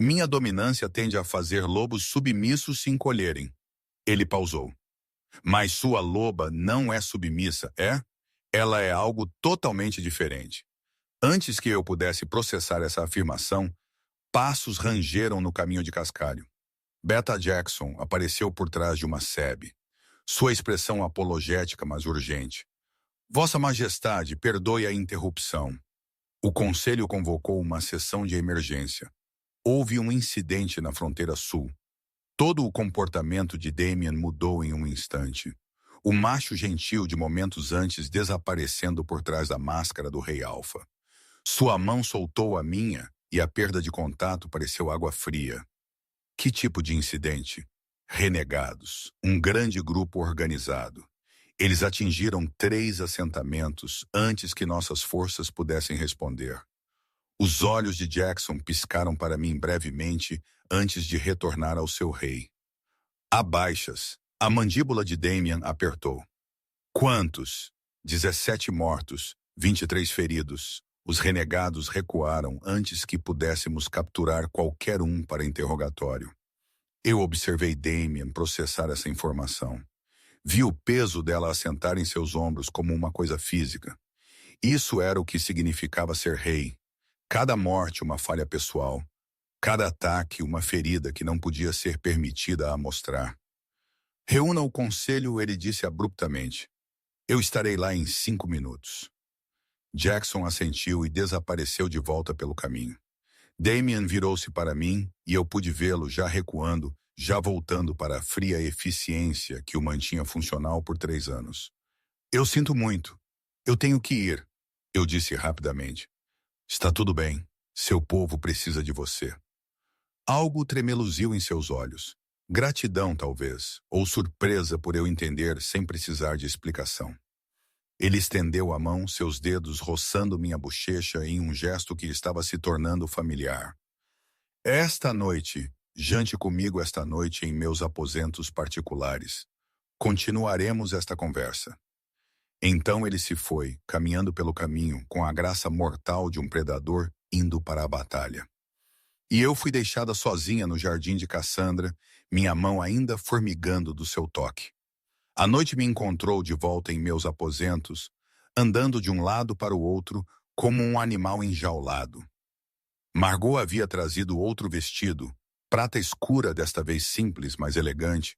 Minha dominância tende a fazer lobos submissos se encolherem. Ele pausou. Mas sua loba não é submissa, é? Ela é algo totalmente diferente. Antes que eu pudesse processar essa afirmação, passos rangeram no caminho de cascalho. Beta Jackson apareceu por trás de uma sebe. Sua expressão apologética, mas urgente. Vossa Majestade, perdoe a interrupção. O conselho convocou uma sessão de emergência. Houve um incidente na fronteira sul. Todo o comportamento de Damien mudou em um instante. O macho gentil de momentos antes desaparecendo por trás da máscara do Rei Alfa. Sua mão soltou a minha e a perda de contato pareceu água fria. Que tipo de incidente? Renegados, um grande grupo organizado. Eles atingiram 3 assentamentos antes que nossas forças pudessem responder. Os olhos de Jackson piscaram para mim brevemente antes de retornar ao seu rei. Há baixas. A mandíbula de Damien apertou. Quantos? 17 mortos, 23 feridos. Os renegados recuaram antes que pudéssemos capturar qualquer um para interrogatório. Eu observei Damien processar essa informação. Vi o peso dela assentar em seus ombros como uma coisa física. Isso era o que significava ser rei. Cada morte uma falha pessoal. Cada ataque uma ferida que não podia ser permitida a mostrar. Reúna o conselho, ele disse abruptamente. Eu estarei lá em 5 minutos. Jackson assentiu e desapareceu de volta pelo caminho. Damien virou-se para mim e eu pude vê-lo já recuando, já voltando para a fria eficiência que o mantinha funcional por 3 anos. Eu sinto muito. Eu tenho que ir, eu disse rapidamente. Está tudo bem. Seu povo precisa de você. Algo tremeluziu em seus olhos. Gratidão, talvez, ou surpresa por eu entender sem precisar de explicação. Ele estendeu a mão, seus dedos roçando minha bochecha em um gesto que estava se tornando familiar. Esta noite, jante comigo esta noite em meus aposentos particulares. Continuaremos esta conversa. Então ele se foi, caminhando pelo caminho, com a graça mortal de um predador indo para a batalha. E eu fui deixada sozinha no jardim de Cassandra, minha mão ainda formigando do seu toque. A noite me encontrou de volta em meus aposentos, andando de um lado para o outro como um animal enjaulado. Margot havia trazido outro vestido, prata escura desta vez simples, mas elegante,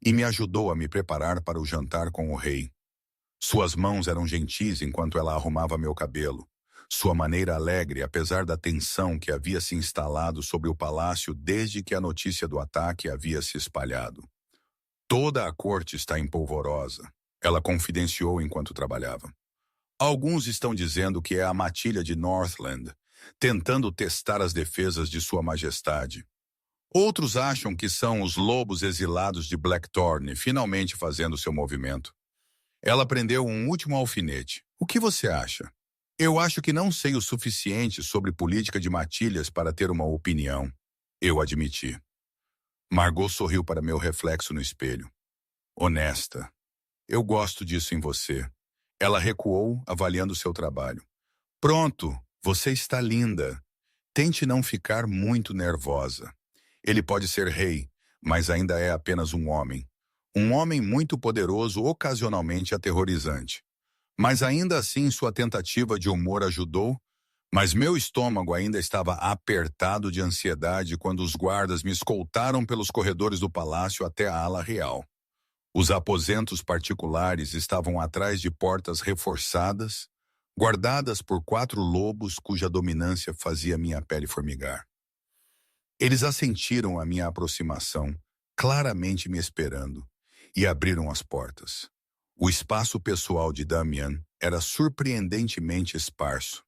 e me ajudou a me preparar para o jantar com o rei. Suas mãos eram gentis enquanto ela arrumava meu cabelo. Sua maneira alegre, apesar da tensão que havia se instalado sobre o palácio desde que a notícia do ataque havia se espalhado. Toda a corte está empolvorosa, ela confidenciou enquanto trabalhava. Alguns estão dizendo que é a matilha de Northland, tentando testar as defesas de Sua Majestade. Outros acham que são os lobos exilados de Blackthorn finalmente fazendo seu movimento. Ela prendeu um último alfinete. O que você acha? Eu acho que não sei o suficiente sobre política de matilhas para ter uma opinião. Eu admiti. Margot sorriu para meu reflexo no espelho. Honesta. Eu gosto disso em você. Ela recuou, avaliando seu trabalho. Pronto, você está linda. Tente não ficar muito nervosa. Ele pode ser rei, mas ainda é apenas um homem. Um homem muito poderoso, ocasionalmente aterrorizante. Mas ainda assim sua tentativa de humor ajudou, mas meu estômago ainda estava apertado de ansiedade quando os guardas me escoltaram pelos corredores do palácio até a ala real. Os aposentos particulares estavam atrás de portas reforçadas, guardadas por 4 lobos cuja dominância fazia minha pele formigar. Eles assentiram à minha aproximação, claramente me esperando, e abriram as portas. O espaço pessoal de Damien era surpreendentemente esparso.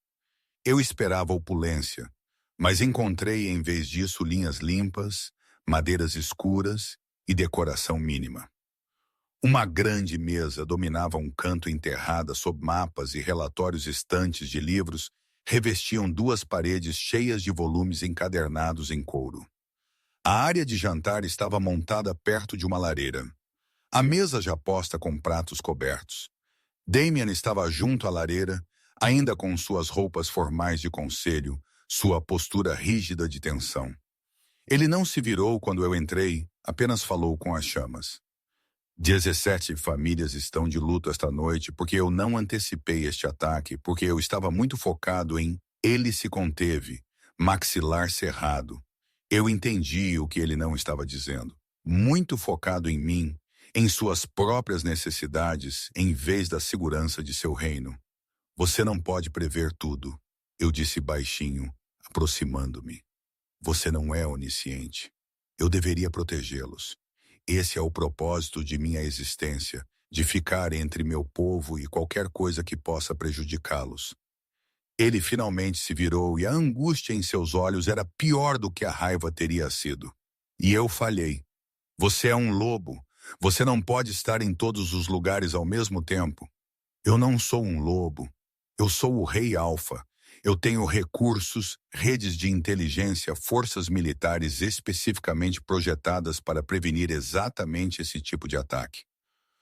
Eu esperava opulência, mas encontrei em vez disso linhas limpas, madeiras escuras e decoração mínima. Uma grande mesa dominava um canto enterrada sob mapas e relatórios estantes de livros revestiam 2 paredes cheias de volumes encadernados em couro. A área de jantar estava montada perto de uma lareira. A mesa já posta com pratos cobertos. Damien estava junto à lareira, ainda com suas roupas formais de conselho, sua postura rígida de tensão. Ele não se virou quando eu entrei, apenas falou com as chamas. 17 famílias estão de luto esta noite porque eu não antecipei este ataque, porque eu estava muito focado em ele se conteve, maxilar cerrado. Eu entendi o que ele não estava dizendo. Muito focado em mim, em suas próprias necessidades, em vez da segurança de seu reino. Você não pode prever tudo, eu disse baixinho, aproximando-me. Você não é onisciente. Eu deveria protegê-los. Esse é o propósito de minha existência, de ficar entre meu povo e qualquer coisa que possa prejudicá-los. Ele finalmente se virou e a angústia em seus olhos era pior do que a raiva teria sido. E eu falhei. Você é um lobo. Você não pode estar em todos os lugares ao mesmo tempo. Eu não sou um lobo. Eu sou o Rei Alfa. Eu tenho recursos, redes de inteligência, forças militares especificamente projetadas para prevenir exatamente esse tipo de ataque.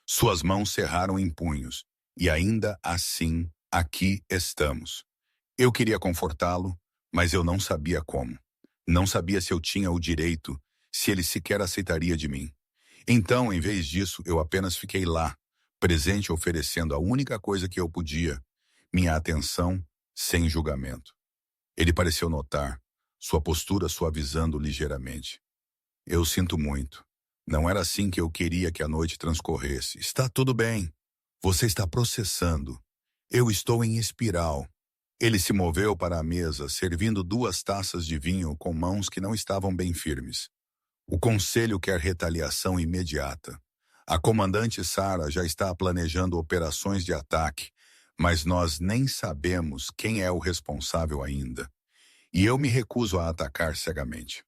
Suas mãos cerraram em punhos, e ainda assim, aqui estamos. Eu queria confortá-lo, mas eu não sabia como. Não sabia se eu tinha o direito, se ele sequer aceitaria de mim. Então, em vez disso, eu apenas fiquei lá, presente oferecendo a única coisa que eu podia, minha atenção, sem julgamento. Ele pareceu notar, sua postura suavizando ligeiramente. Eu sinto muito. Não era assim que eu queria que a noite transcorresse. Está tudo bem. Você está processando. Eu estou em espiral. Ele se moveu para a mesa, servindo 2 taças de vinho com mãos que não estavam bem firmes. O conselho quer retaliação imediata. A comandante Sarah já está planejando operações de ataque, mas nós nem sabemos quem é o responsável ainda. E eu me recuso a atacar cegamente.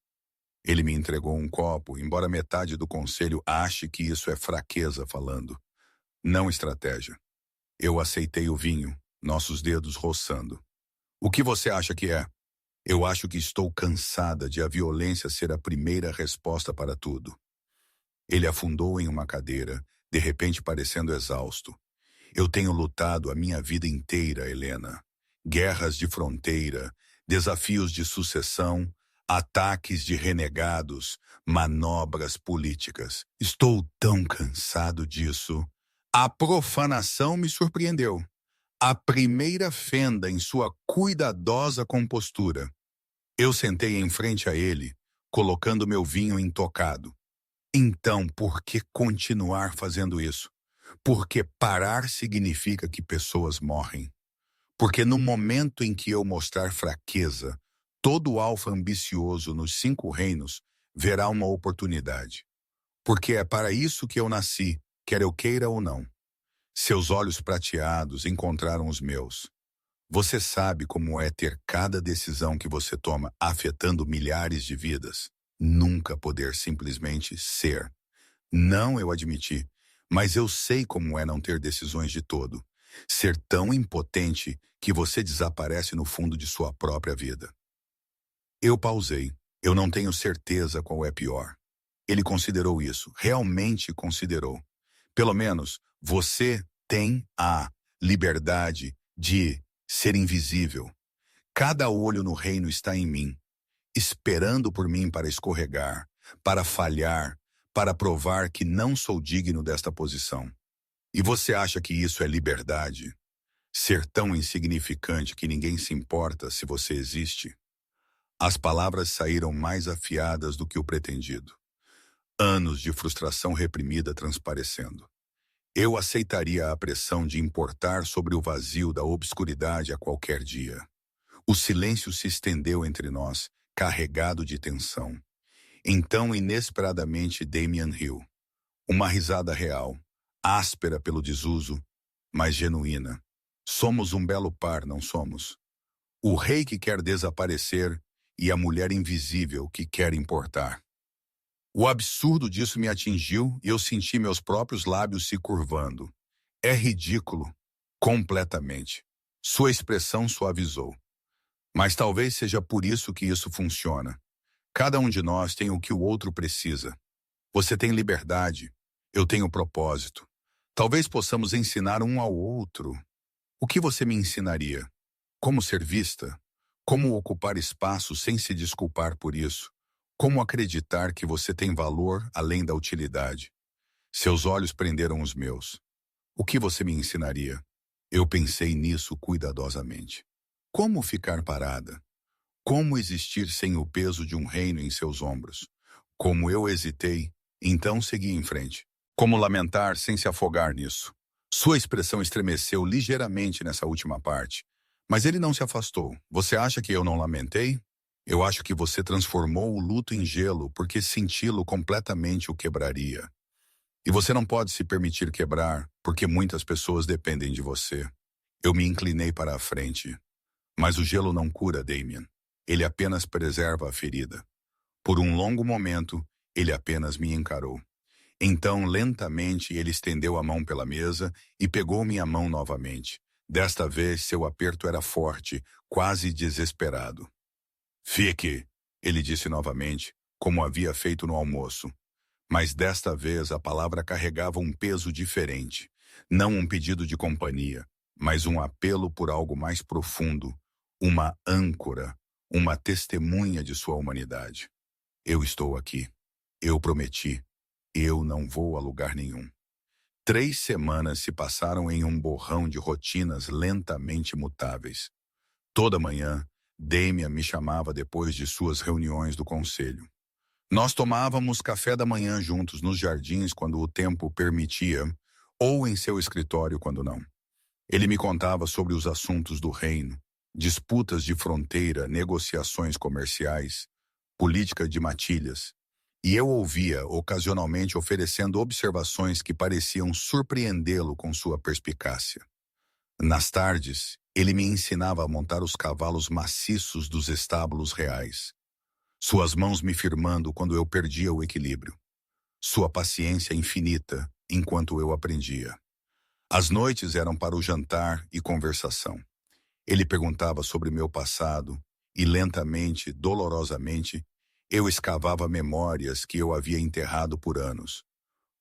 Ele me entregou um copo, embora metade do conselho ache que isso é fraqueza falando. Não estratégia. Eu aceitei o vinho, nossos dedos roçando. O que você acha que é? Eu acho que estou cansada de a violência ser a primeira resposta para tudo. Ele afundou em uma cadeira, de repente parecendo exausto. Eu tenho lutado a minha vida inteira, Helena. Guerras de fronteira, desafios de sucessão, ataques de renegados, manobras políticas. Estou tão cansado disso. A profanação me surpreendeu. A primeira fenda em sua cuidadosa compostura. Eu sentei em frente a ele, colocando meu vinho intocado. Então, por que continuar fazendo isso? Porque parar significa que pessoas morrem. Porque no momento em que eu mostrar fraqueza, todo alfa ambicioso nos 5 reinos verá uma oportunidade. Porque é para isso que eu nasci, quer eu queira ou não. Seus olhos prateados encontraram os meus. Você sabe como é ter cada decisão que você toma afetando milhares de vidas. Nunca poder simplesmente ser. Não, eu admiti, mas eu sei como é não ter decisões de todo. Ser tão impotente que você desaparece no fundo de sua própria vida. Eu pausei. Eu não tenho certeza qual é pior. Ele considerou isso, realmente considerou. Pelo menos, você tem a liberdade de ser invisível. Cada olho no reino está em mim, esperando por mim para escorregar, para falhar, para provar que não sou digno desta posição. E você acha que isso é liberdade? Ser tão insignificante que ninguém se importa se você existe? As palavras saíram mais afiadas do que o pretendido. Anos de frustração reprimida transparecendo. Eu aceitaria a pressão de importar sobre o vazio da obscuridade a qualquer dia. O silêncio se estendeu entre nós, carregado de tensão. Então, inesperadamente, Damian riu. Uma risada real, áspera pelo desuso, mas genuína. Somos um belo par, não somos? O rei que quer desaparecer e a mulher invisível que quer importar. O absurdo disso me atingiu e eu senti meus próprios lábios se curvando. É ridículo. Completamente. Sua expressão suavizou. Mas talvez seja por isso que isso funciona. Cada um de nós tem o que o outro precisa. Você tem liberdade. Eu tenho propósito. Talvez possamos ensinar um ao outro. O que você me ensinaria? Como ser vista? Como ocupar espaço sem se desculpar por isso? Como acreditar que você tem valor além da utilidade? Seus olhos prenderam os meus. O que você me ensinaria? Eu pensei nisso cuidadosamente. Como ficar parada? Como existir sem o peso de um reino em seus ombros? Como eu hesitei, então segui em frente. Como lamentar sem se afogar nisso? Sua expressão estremeceu ligeiramente nessa última parte. Mas ele não se afastou. Você acha que eu não lamentei? Eu acho que você transformou o luto em gelo porque senti-lo completamente o quebraria. E você não pode se permitir quebrar porque muitas pessoas dependem de você. Eu me inclinei para a frente. Mas o gelo não cura, Damien. Ele apenas preserva a ferida. Por um longo momento, ele apenas me encarou. Então, lentamente, ele estendeu a mão pela mesa e pegou minha mão novamente. Desta vez, seu aperto era forte, quase desesperado. Fique, ele disse novamente, como havia feito no almoço. Mas desta vez a palavra carregava um peso diferente. Não um pedido de companhia, mas um apelo por algo mais profundo, uma âncora, uma testemunha de sua humanidade. Eu estou aqui. Eu prometi. Eu não vou a lugar nenhum. 3 semanas se passaram em um borrão de rotinas lentamente mutáveis. Toda manhã, Damien me chamava depois de suas reuniões do conselho. Nós tomávamos café da manhã juntos nos jardins quando o tempo permitia, ou em seu escritório quando não. Ele me contava sobre os assuntos do reino, disputas de fronteira, negociações comerciais, política de matilhas, e eu ouvia ocasionalmente oferecendo observações que pareciam surpreendê-lo com sua perspicácia. Nas tardes, ele me ensinava a montar os cavalos maciços dos estábulos reais, suas mãos me firmando quando eu perdia o equilíbrio, sua paciência infinita enquanto eu aprendia. As noites eram para o jantar e conversação. Ele perguntava sobre meu passado e lentamente, dolorosamente, eu escavava memórias que eu havia enterrado por anos.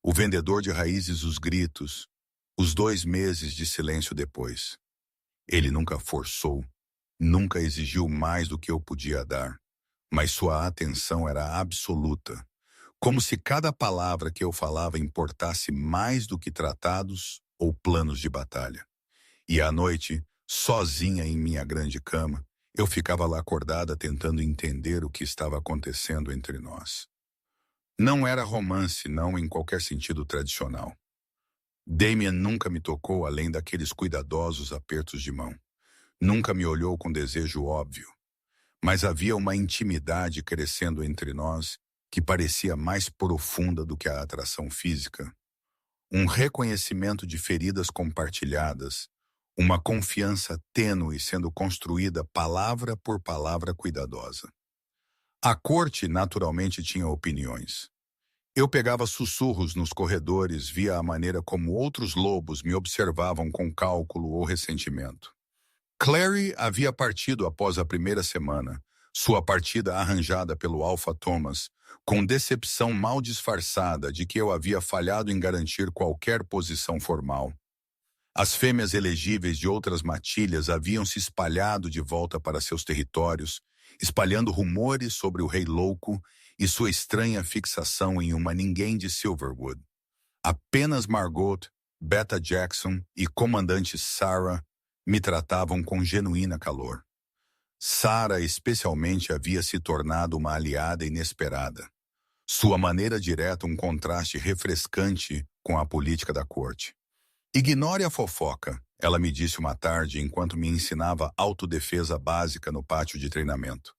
O vendedor de raízes, os gritos, os 2 meses de silêncio depois. Ele nunca forçou, nunca exigiu mais do que eu podia dar, mas sua atenção era absoluta, como se cada palavra que eu falava importasse mais do que tratados ou planos de batalha. E à noite, sozinha em minha grande cama, eu ficava lá acordada tentando entender o que estava acontecendo entre nós. Não era romance, não em qualquer sentido tradicional. Damien nunca me tocou além daqueles cuidadosos apertos de mão. Nunca me olhou com desejo óbvio. Mas havia uma intimidade crescendo entre nós que parecia mais profunda do que a atração física. Um reconhecimento de feridas compartilhadas, uma confiança tênue sendo construída palavra por palavra cuidadosa. A corte naturalmente tinha opiniões. Eu pegava sussurros nos corredores via a maneira como outros lobos me observavam com cálculo ou ressentimento. Clary havia partido após a primeira semana, sua partida arranjada pelo Alpha Thomas, com decepção mal disfarçada de que eu havia falhado em garantir qualquer posição formal. As fêmeas elegíveis de outras matilhas haviam se espalhado de volta para seus territórios, espalhando rumores sobre o Rei Louco e sua estranha fixação em uma ninguém de Silverwood. Apenas Margot, Beta Jackson e Comandante Sarah me tratavam com genuína calor. Sarah especialmente havia se tornado uma aliada inesperada. Sua maneira direta um contraste refrescante com a política da corte. Ignore a fofoca, ela me disse uma tarde enquanto me ensinava autodefesa básica no pátio de treinamento.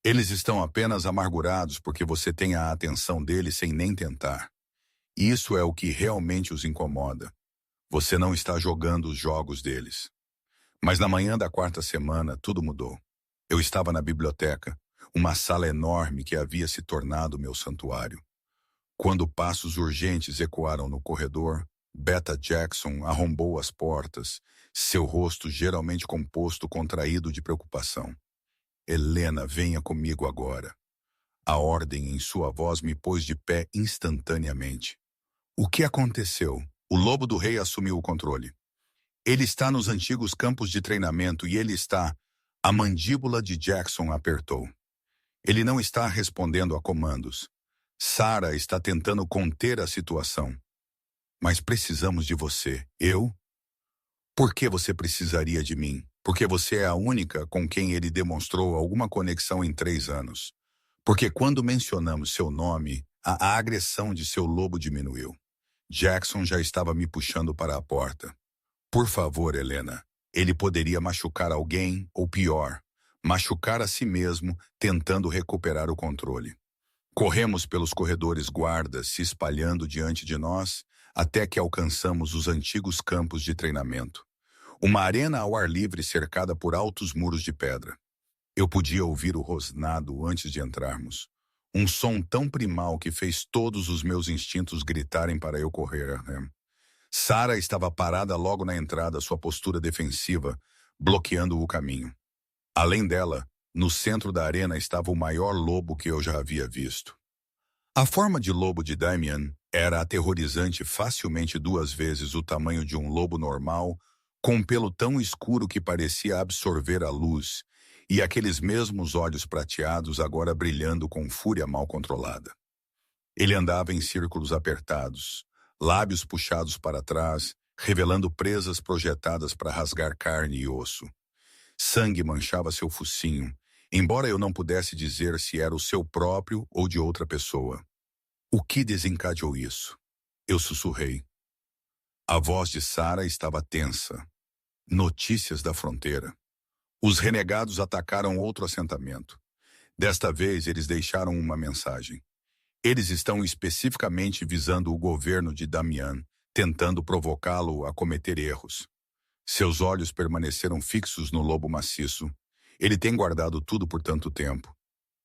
Eles estão apenas amargurados porque você tem a atenção deles sem nem tentar. Isso é o que realmente os incomoda. Você não está jogando os jogos deles. Mas na manhã da 4ª semana, tudo mudou. Eu estava na biblioteca, uma sala enorme que havia se tornado meu santuário. Quando passos urgentes ecoaram no corredor, Beta Jackson arrombou as portas, seu rosto geralmente composto contraído de preocupação. Helena, venha comigo agora. A ordem em sua voz me pôs de pé instantaneamente. O que aconteceu? O lobo do rei assumiu o controle. Ele está nos antigos campos de treinamento e ele está... A mandíbula de Jackson apertou. Ele não está respondendo a comandos. Sarah está tentando conter a situação. Mas precisamos de você. Eu? Por que você precisaria de mim? Porque você é a única com quem ele demonstrou alguma conexão em 3 anos. Porque quando mencionamos seu nome, a agressão de seu lobo diminuiu. Jackson já estava me puxando para a porta. Por favor, Helena. Ele poderia machucar alguém, ou pior, machucar a si mesmo, tentando recuperar o controle. Corremos pelos corredores guardas se espalhando diante de nós, até que alcançamos os antigos campos de treinamento. Uma arena ao ar livre cercada por altos muros de pedra. Eu podia ouvir o rosnado antes de entrarmos. Um som tão primal que fez todos os meus instintos gritarem para eu correr. Sarah estava parada logo na entrada, sua postura defensiva, bloqueando o caminho. Além dela, no centro da arena estava o maior lobo que eu já havia visto. A forma de lobo de Damian era aterrorizante, facilmente 2 vezes o tamanho de um lobo normal, com um pelo tão escuro que parecia absorver a luz, e aqueles mesmos olhos prateados agora brilhando com fúria mal controlada. Ele andava em círculos apertados, lábios puxados para trás, revelando presas projetadas para rasgar carne e osso. Sangue manchava seu focinho, embora eu não pudesse dizer se era o seu próprio ou de outra pessoa. O que desencadeou isso? Eu sussurrei. A voz de Sarah estava tensa. Notícias da fronteira. Os renegados atacaram outro assentamento. Desta vez, eles deixaram uma mensagem. Eles estão especificamente visando o governo de Damian, tentando provocá-lo a cometer erros. Seus olhos permaneceram fixos no lobo maciço. Ele tem guardado tudo por tanto tempo.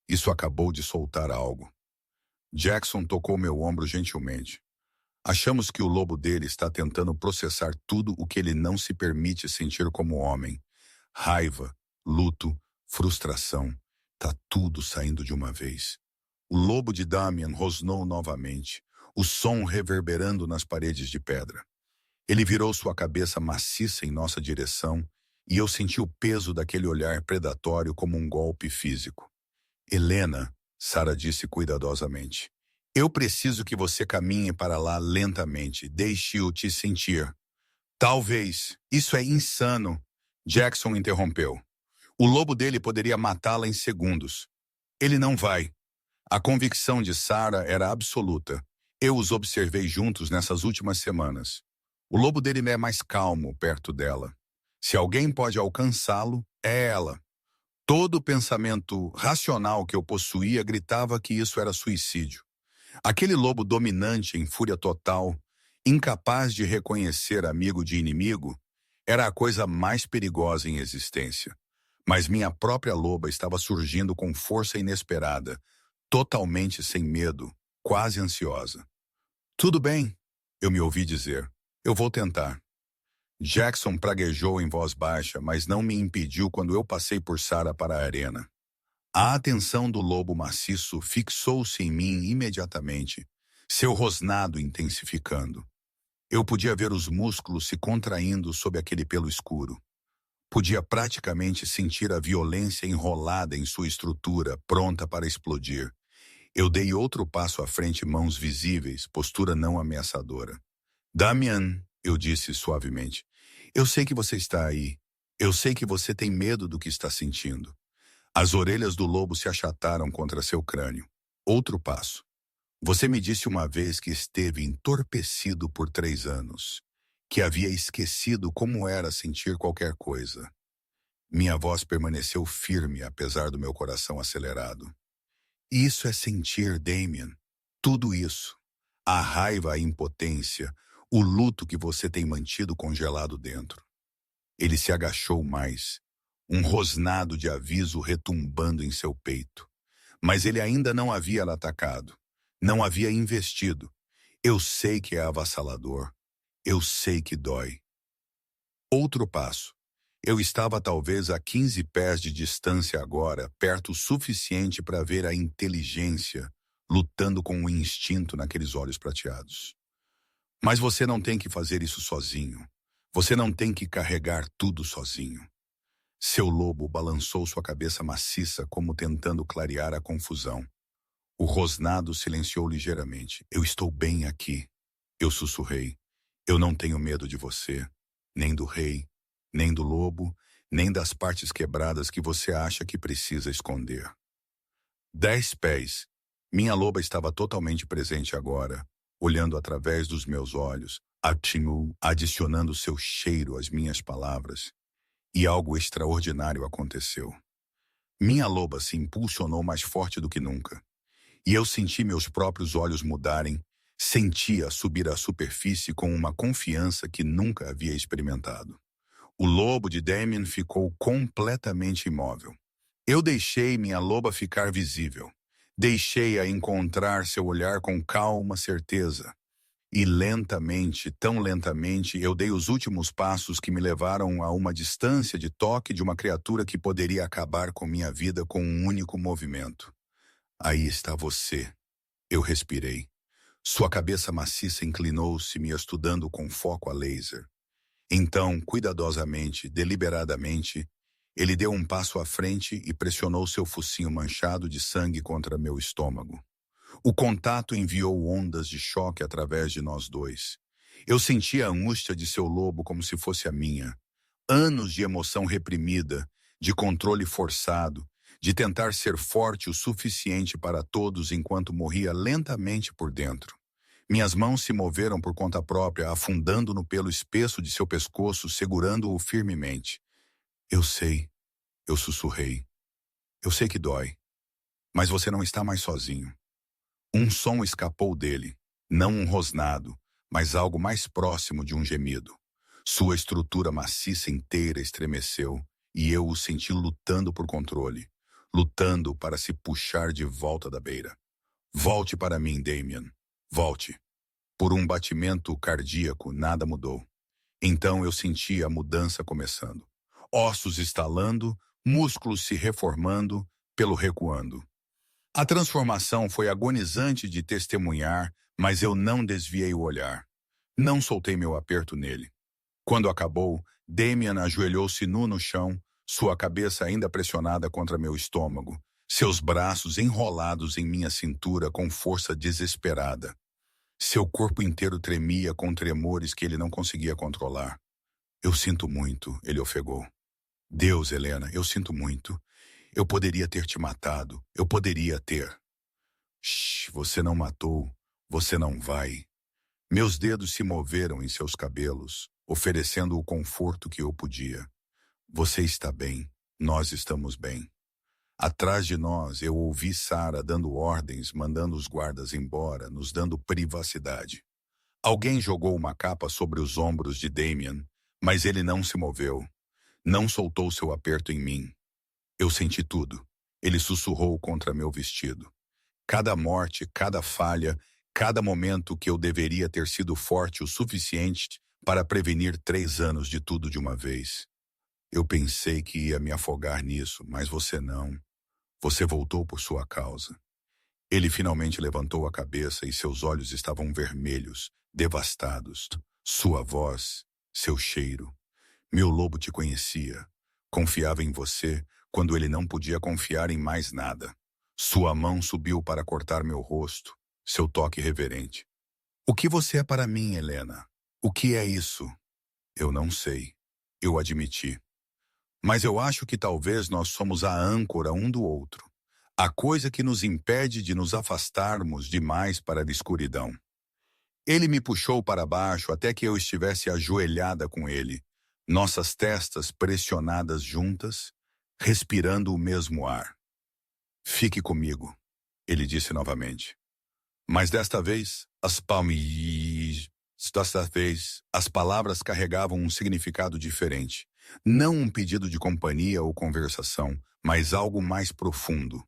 Isso acabou de soltar algo. Jackson tocou meu ombro gentilmente. Achamos que o lobo dele está tentando processar tudo o que ele não se permite sentir como homem. Raiva, luto, frustração. Tá tudo saindo de uma vez. O lobo de Damian rosnou novamente, o som reverberando nas paredes de pedra. Ele virou sua cabeça maciça em nossa direção e eu senti o peso daquele olhar predatório como um golpe físico. Helena, Sarah disse cuidadosamente, eu preciso que você caminhe para lá lentamente, deixe-o te sentir. Talvez, isso é insano, Jackson interrompeu. O lobo dele poderia matá-la em segundos. Ele não vai. A convicção de Sarah era absoluta. Eu os observei juntos nessas últimas semanas. O lobo dele é mais calmo perto dela. Se alguém pode alcançá-lo, é ela. Todo o pensamento racional que eu possuía gritava que isso era suicídio. Aquele lobo dominante em fúria total, incapaz de reconhecer amigo de inimigo, era a coisa mais perigosa em existência. Mas minha própria loba estava surgindo com força inesperada, totalmente sem medo, quase ansiosa. Tudo bem, eu me ouvi dizer. Eu vou tentar. Jackson praguejou em voz baixa, mas não me impediu quando eu passei por Sarah para a arena. A atenção do lobo maciço fixou-se em mim imediatamente, seu rosnado intensificando. Eu podia ver os músculos se contraindo sob aquele pelo escuro. Podia praticamente sentir a violência enrolada em sua estrutura, pronta para explodir. Eu dei outro passo à frente, mãos visíveis, postura não ameaçadora. Damian, eu disse suavemente, eu sei que você está aí. Eu sei que você tem medo do que está sentindo. As orelhas do lobo se achataram contra seu crânio. Outro passo. Você me disse uma vez que esteve entorpecido por 3 anos, que havia esquecido como era sentir qualquer coisa. Minha voz permaneceu firme, apesar do meu coração acelerado. Isso é sentir, Damian. Tudo isso. A raiva, a impotência, o luto que você tem mantido congelado dentro. Ele se agachou mais, um rosnado de aviso retumbando em seu peito. Mas ele ainda não havia atacado, não havia investido. Eu sei que é avassalador, eu sei que dói. Outro passo. Eu estava talvez a 15 pés de distância agora, perto o suficiente para ver a inteligência lutando com o instinto naqueles olhos prateados. Mas você não tem que fazer isso sozinho. Você não tem que carregar tudo sozinho. Seu lobo balançou sua cabeça maciça como tentando clarear a confusão. O rosnado silenciou ligeiramente. Eu estou bem aqui. Eu sussurrei. Eu não tenho medo de você, nem do rei, nem do lobo, nem das partes quebradas que você acha que precisa esconder. 10 pés. Minha loba estava totalmente presente agora, olhando através dos meus olhos, adicionando seu cheiro às minhas palavras. E algo extraordinário aconteceu. Minha loba se impulsionou mais forte do que nunca. E eu senti meus próprios olhos mudarem, sentia subir à superfície com uma confiança que nunca havia experimentado. O lobo de Damien ficou completamente imóvel. Eu deixei minha loba ficar visível. Deixei-a encontrar seu olhar com calma certeza. E lentamente, tão lentamente, eu dei os últimos passos que me levaram a uma distância de toque de uma criatura que poderia acabar com minha vida com um único movimento. Aí está você. Eu respirei. Sua cabeça maciça inclinou-se, me estudando com foco a laser. Então, cuidadosamente, deliberadamente, ele deu um passo à frente e pressionou seu focinho manchado de sangue contra meu estômago. O contato enviou ondas de choque através de nós dois. Eu senti a angústia de seu lobo como se fosse a minha. Anos de emoção reprimida, de controle forçado, de tentar ser forte o suficiente para todos enquanto morria lentamente por dentro. Minhas mãos se moveram por conta própria, afundando no pelo espesso de seu pescoço, segurando-o firmemente. Eu sei, eu sussurrei. Eu sei que dói, mas você não está mais sozinho. Um som escapou dele, não um rosnado, mas algo mais próximo de um gemido. Sua estrutura maciça inteira estremeceu, e eu o senti lutando por controle, lutando para se puxar de volta da beira. Volte para mim, Damien. Volte. Por um batimento cardíaco, nada mudou. Então eu senti a mudança começando. Ossos estalando, músculos se reformando, pelo recuando. A transformação foi agonizante de testemunhar, mas eu não desviei o olhar. Não soltei meu aperto nele. Quando acabou, Damien ajoelhou-se nu no chão, sua cabeça ainda pressionada contra meu estômago, seus braços enrolados em minha cintura com força desesperada. Seu corpo inteiro tremia com tremores que ele não conseguia controlar. Eu sinto muito, ele ofegou. Deus, Helena, eu sinto muito. Eu poderia ter te matado. Eu poderia ter. Shh, você não matou. Você não vai. Meus dedos se moveram em seus cabelos, oferecendo o conforto que eu podia. Você está bem. Nós estamos bem. Atrás de nós, eu ouvi Sarah dando ordens, mandando os guardas embora, nos dando privacidade. Alguém jogou uma capa sobre os ombros de Damien, mas ele não se moveu. Não soltou seu aperto em mim. Eu senti tudo. Ele sussurrou contra meu vestido. Cada morte, cada falha, cada momento que eu deveria ter sido forte o suficiente para prevenir 3 anos de tudo de uma vez. Eu pensei que ia me afogar nisso, mas você não. Você voltou por sua causa. Ele finalmente levantou a cabeça e seus olhos estavam vermelhos, devastados. Sua voz, seu cheiro. Meu lobo te conhecia. Confiava em você quando ele não podia confiar em mais nada. Sua mão subiu para cortar meu rosto, seu toque reverente. O que você é para mim, Helena? O que é isso? Eu não sei. Eu admiti. Mas eu acho que talvez nós somos a âncora um do outro. A coisa que nos impede de nos afastarmos demais para a escuridão. Ele me puxou para baixo até que eu estivesse ajoelhada com ele, nossas testas pressionadas juntas, respirando o mesmo ar. Fique comigo, ele disse novamente. Mas desta vez, as palavras carregavam um significado diferente. Não um pedido de companhia ou conversação, mas algo mais profundo.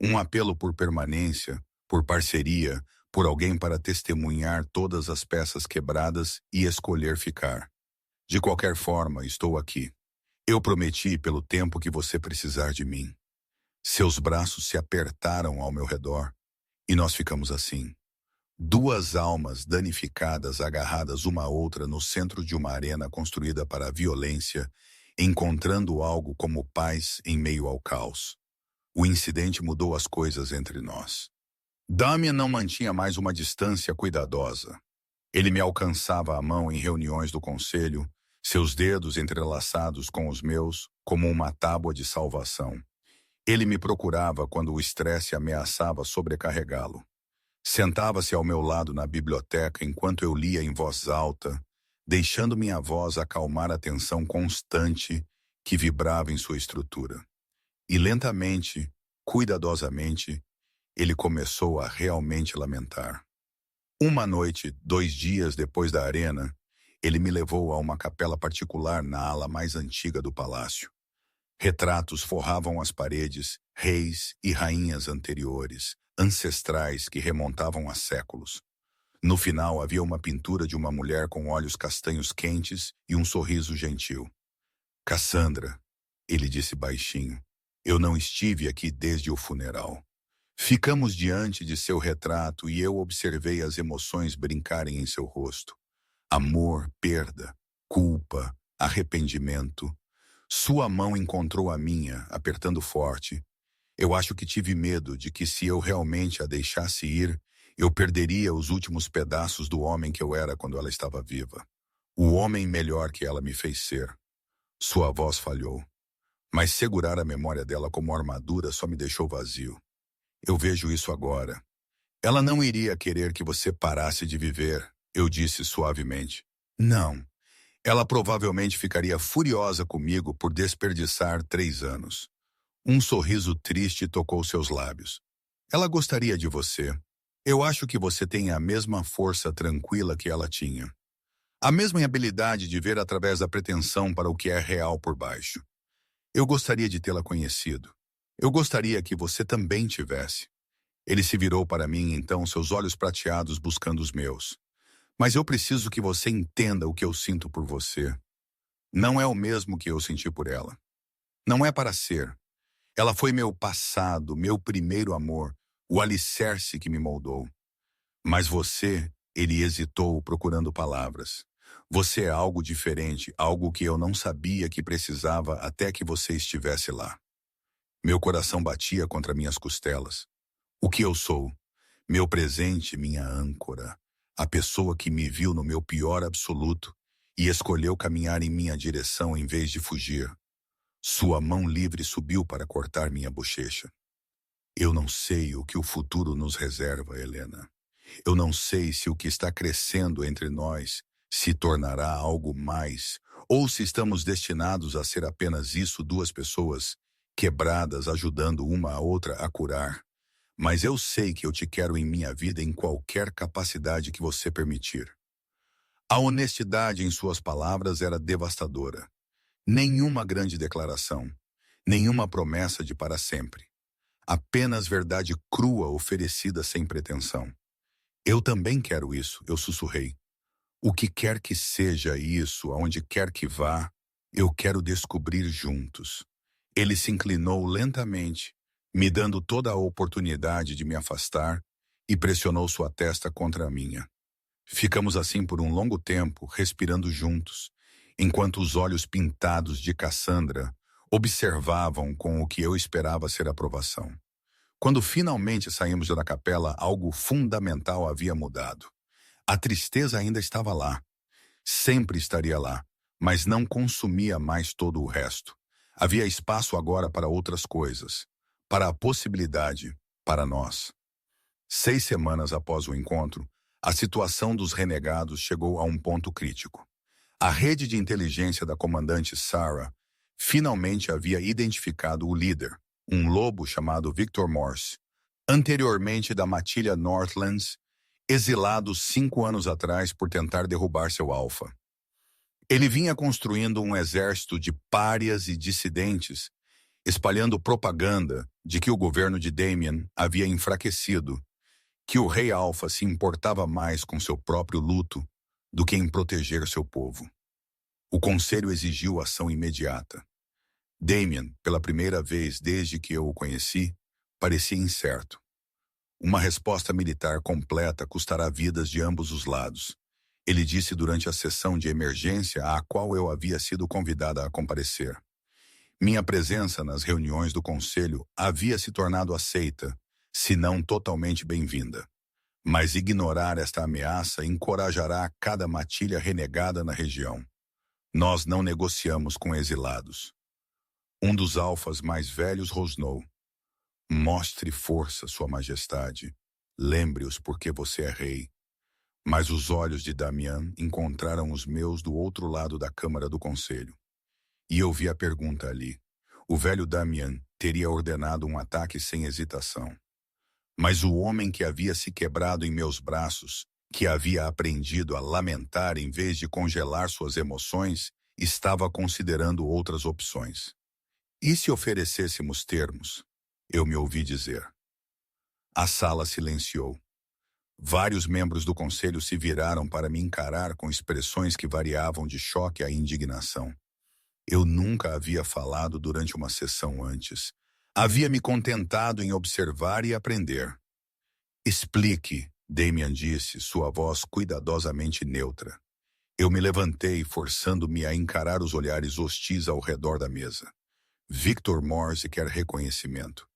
Um apelo por permanência, por parceria, por alguém para testemunhar todas as peças quebradas e escolher ficar. De qualquer forma, estou aqui. Eu prometi pelo tempo que você precisar de mim. Seus braços se apertaram ao meu redor e nós ficamos assim. 2 almas danificadas agarradas uma à outra no centro de uma arena construída para a violência, encontrando algo como paz em meio ao caos. O incidente mudou as coisas entre nós. Damian não mantinha mais uma distância cuidadosa. Ele me alcançava a mão em reuniões do conselho, seus dedos entrelaçados com os meus, como uma tábua de salvação. Ele me procurava quando o estresse ameaçava sobrecarregá-lo. Sentava-se ao meu lado na biblioteca enquanto eu lia em voz alta, deixando minha voz acalmar a tensão constante que vibrava em sua estrutura. E lentamente, cuidadosamente, ele começou a realmente lamentar. Uma noite, 2 dias depois da arena, ele me levou a uma capela particular na ala mais antiga do palácio. Retratos forravam as paredes, reis e rainhas anteriores, ancestrais que remontavam a séculos. No final havia uma pintura de uma mulher com olhos castanhos quentes e um sorriso gentil. Cassandra, ele disse baixinho, eu não estive aqui desde o funeral. Ficamos diante de seu retrato e eu observei as emoções brincarem em seu rosto. Amor, perda, culpa, arrependimento. Sua mão encontrou a minha, apertando forte. Eu acho que tive medo de que se eu realmente a deixasse ir, eu perderia os últimos pedaços do homem que eu era quando ela estava viva. O homem melhor que ela me fez ser. Sua voz falhou. Mas segurar a memória dela como armadura só me deixou vazio. Eu vejo isso agora. Ela não iria querer que você parasse de viver, eu disse suavemente. Não. Ela provavelmente ficaria furiosa comigo por desperdiçar 3 anos. Um sorriso triste tocou seus lábios. Ela gostaria de você. Eu acho que você tem a mesma força tranquila que ela tinha. A mesma habilidade de ver através da pretensão para o que é real por baixo. Eu gostaria de tê-la conhecido. Eu gostaria que você também tivesse. Ele se virou para mim, então, seus olhos prateados buscando os meus. Mas eu preciso que você entenda o que eu sinto por você. Não é o mesmo que eu senti por ela. Não é para ser. Ela foi meu passado, meu primeiro amor, o alicerce que me moldou. Mas você, ele hesitou procurando palavras. Você é algo diferente, algo que eu não sabia que precisava até que você estivesse lá. Meu coração batia contra minhas costelas. O que eu sou? Meu presente, minha âncora. A pessoa que me viu no meu pior absoluto e escolheu caminhar em minha direção em vez de fugir. Sua mão livre subiu para cortar minha bochecha. Eu não sei o que o futuro nos reserva, Helena. Eu não sei se o que está crescendo entre nós se tornará algo mais, ou se estamos destinados a ser apenas isso, 2 pessoas quebradas ajudando uma a outra a curar. Mas eu sei que eu te quero em minha vida em qualquer capacidade que você permitir. A honestidade em suas palavras era devastadora. Nenhuma grande declaração, nenhuma promessa de para sempre. Apenas verdade crua oferecida sem pretensão. Eu também quero isso, eu sussurrei. O que quer que seja isso, aonde quer que vá, eu quero descobrir juntos. Ele se inclinou lentamente, me dando toda a oportunidade de me afastar, e pressionou sua testa contra a minha. Ficamos assim por um longo tempo, respirando juntos, enquanto os olhos pintados de Cassandra observavam com o que eu esperava ser aprovação. Quando finalmente saímos da capela, algo fundamental havia mudado. A tristeza ainda estava lá. Sempre estaria lá, mas não consumia mais todo o resto. Havia espaço agora para outras coisas, para a possibilidade, para nós. 6 semanas após o encontro, a situação dos renegados chegou a um ponto crítico. A rede de inteligência da comandante Sarah finalmente havia identificado o líder, um lobo chamado Victor Morse, anteriormente da matilha Northlands, exilado 5 anos atrás por tentar derrubar seu alfa. Ele vinha construindo um exército de párias e dissidentes, espalhando propaganda de que o governo de Damian havia enfraquecido, que o rei Alfa se importava mais com seu próprio luto do que em proteger seu povo. O conselho exigiu ação imediata. Damian, pela primeira vez desde que eu o conheci, parecia incerto. Uma resposta militar completa custará vidas de ambos os lados. Ele disse durante a sessão de emergência à qual eu havia sido convidada a comparecer. Minha presença nas reuniões do conselho havia se tornado aceita, se não totalmente bem-vinda. Mas ignorar esta ameaça encorajará cada matilha renegada na região. Nós não negociamos com exilados. Um dos alfas mais velhos rosnou. Mostre força, Sua Majestade. Lembre-os porque você é rei. Mas os olhos de Damian encontraram os meus do outro lado da Câmara do Conselho. E eu vi a pergunta ali. O velho Damian teria ordenado um ataque sem hesitação. Mas o homem que havia se quebrado em meus braços, que havia aprendido a lamentar em vez de congelar suas emoções, estava considerando outras opções. E se oferecêssemos termos? Eu me ouvi dizer. A sala silenciou. Vários membros do conselho se viraram para me encarar com expressões que variavam de choque à indignação. Eu nunca havia falado durante uma sessão antes. Havia me contentado em observar e aprender. Explique, Damian disse, sua voz cuidadosamente neutra. Eu me levantei, forçando-me a encarar os olhares hostis ao redor da mesa. Victor Morse quer reconhecimento.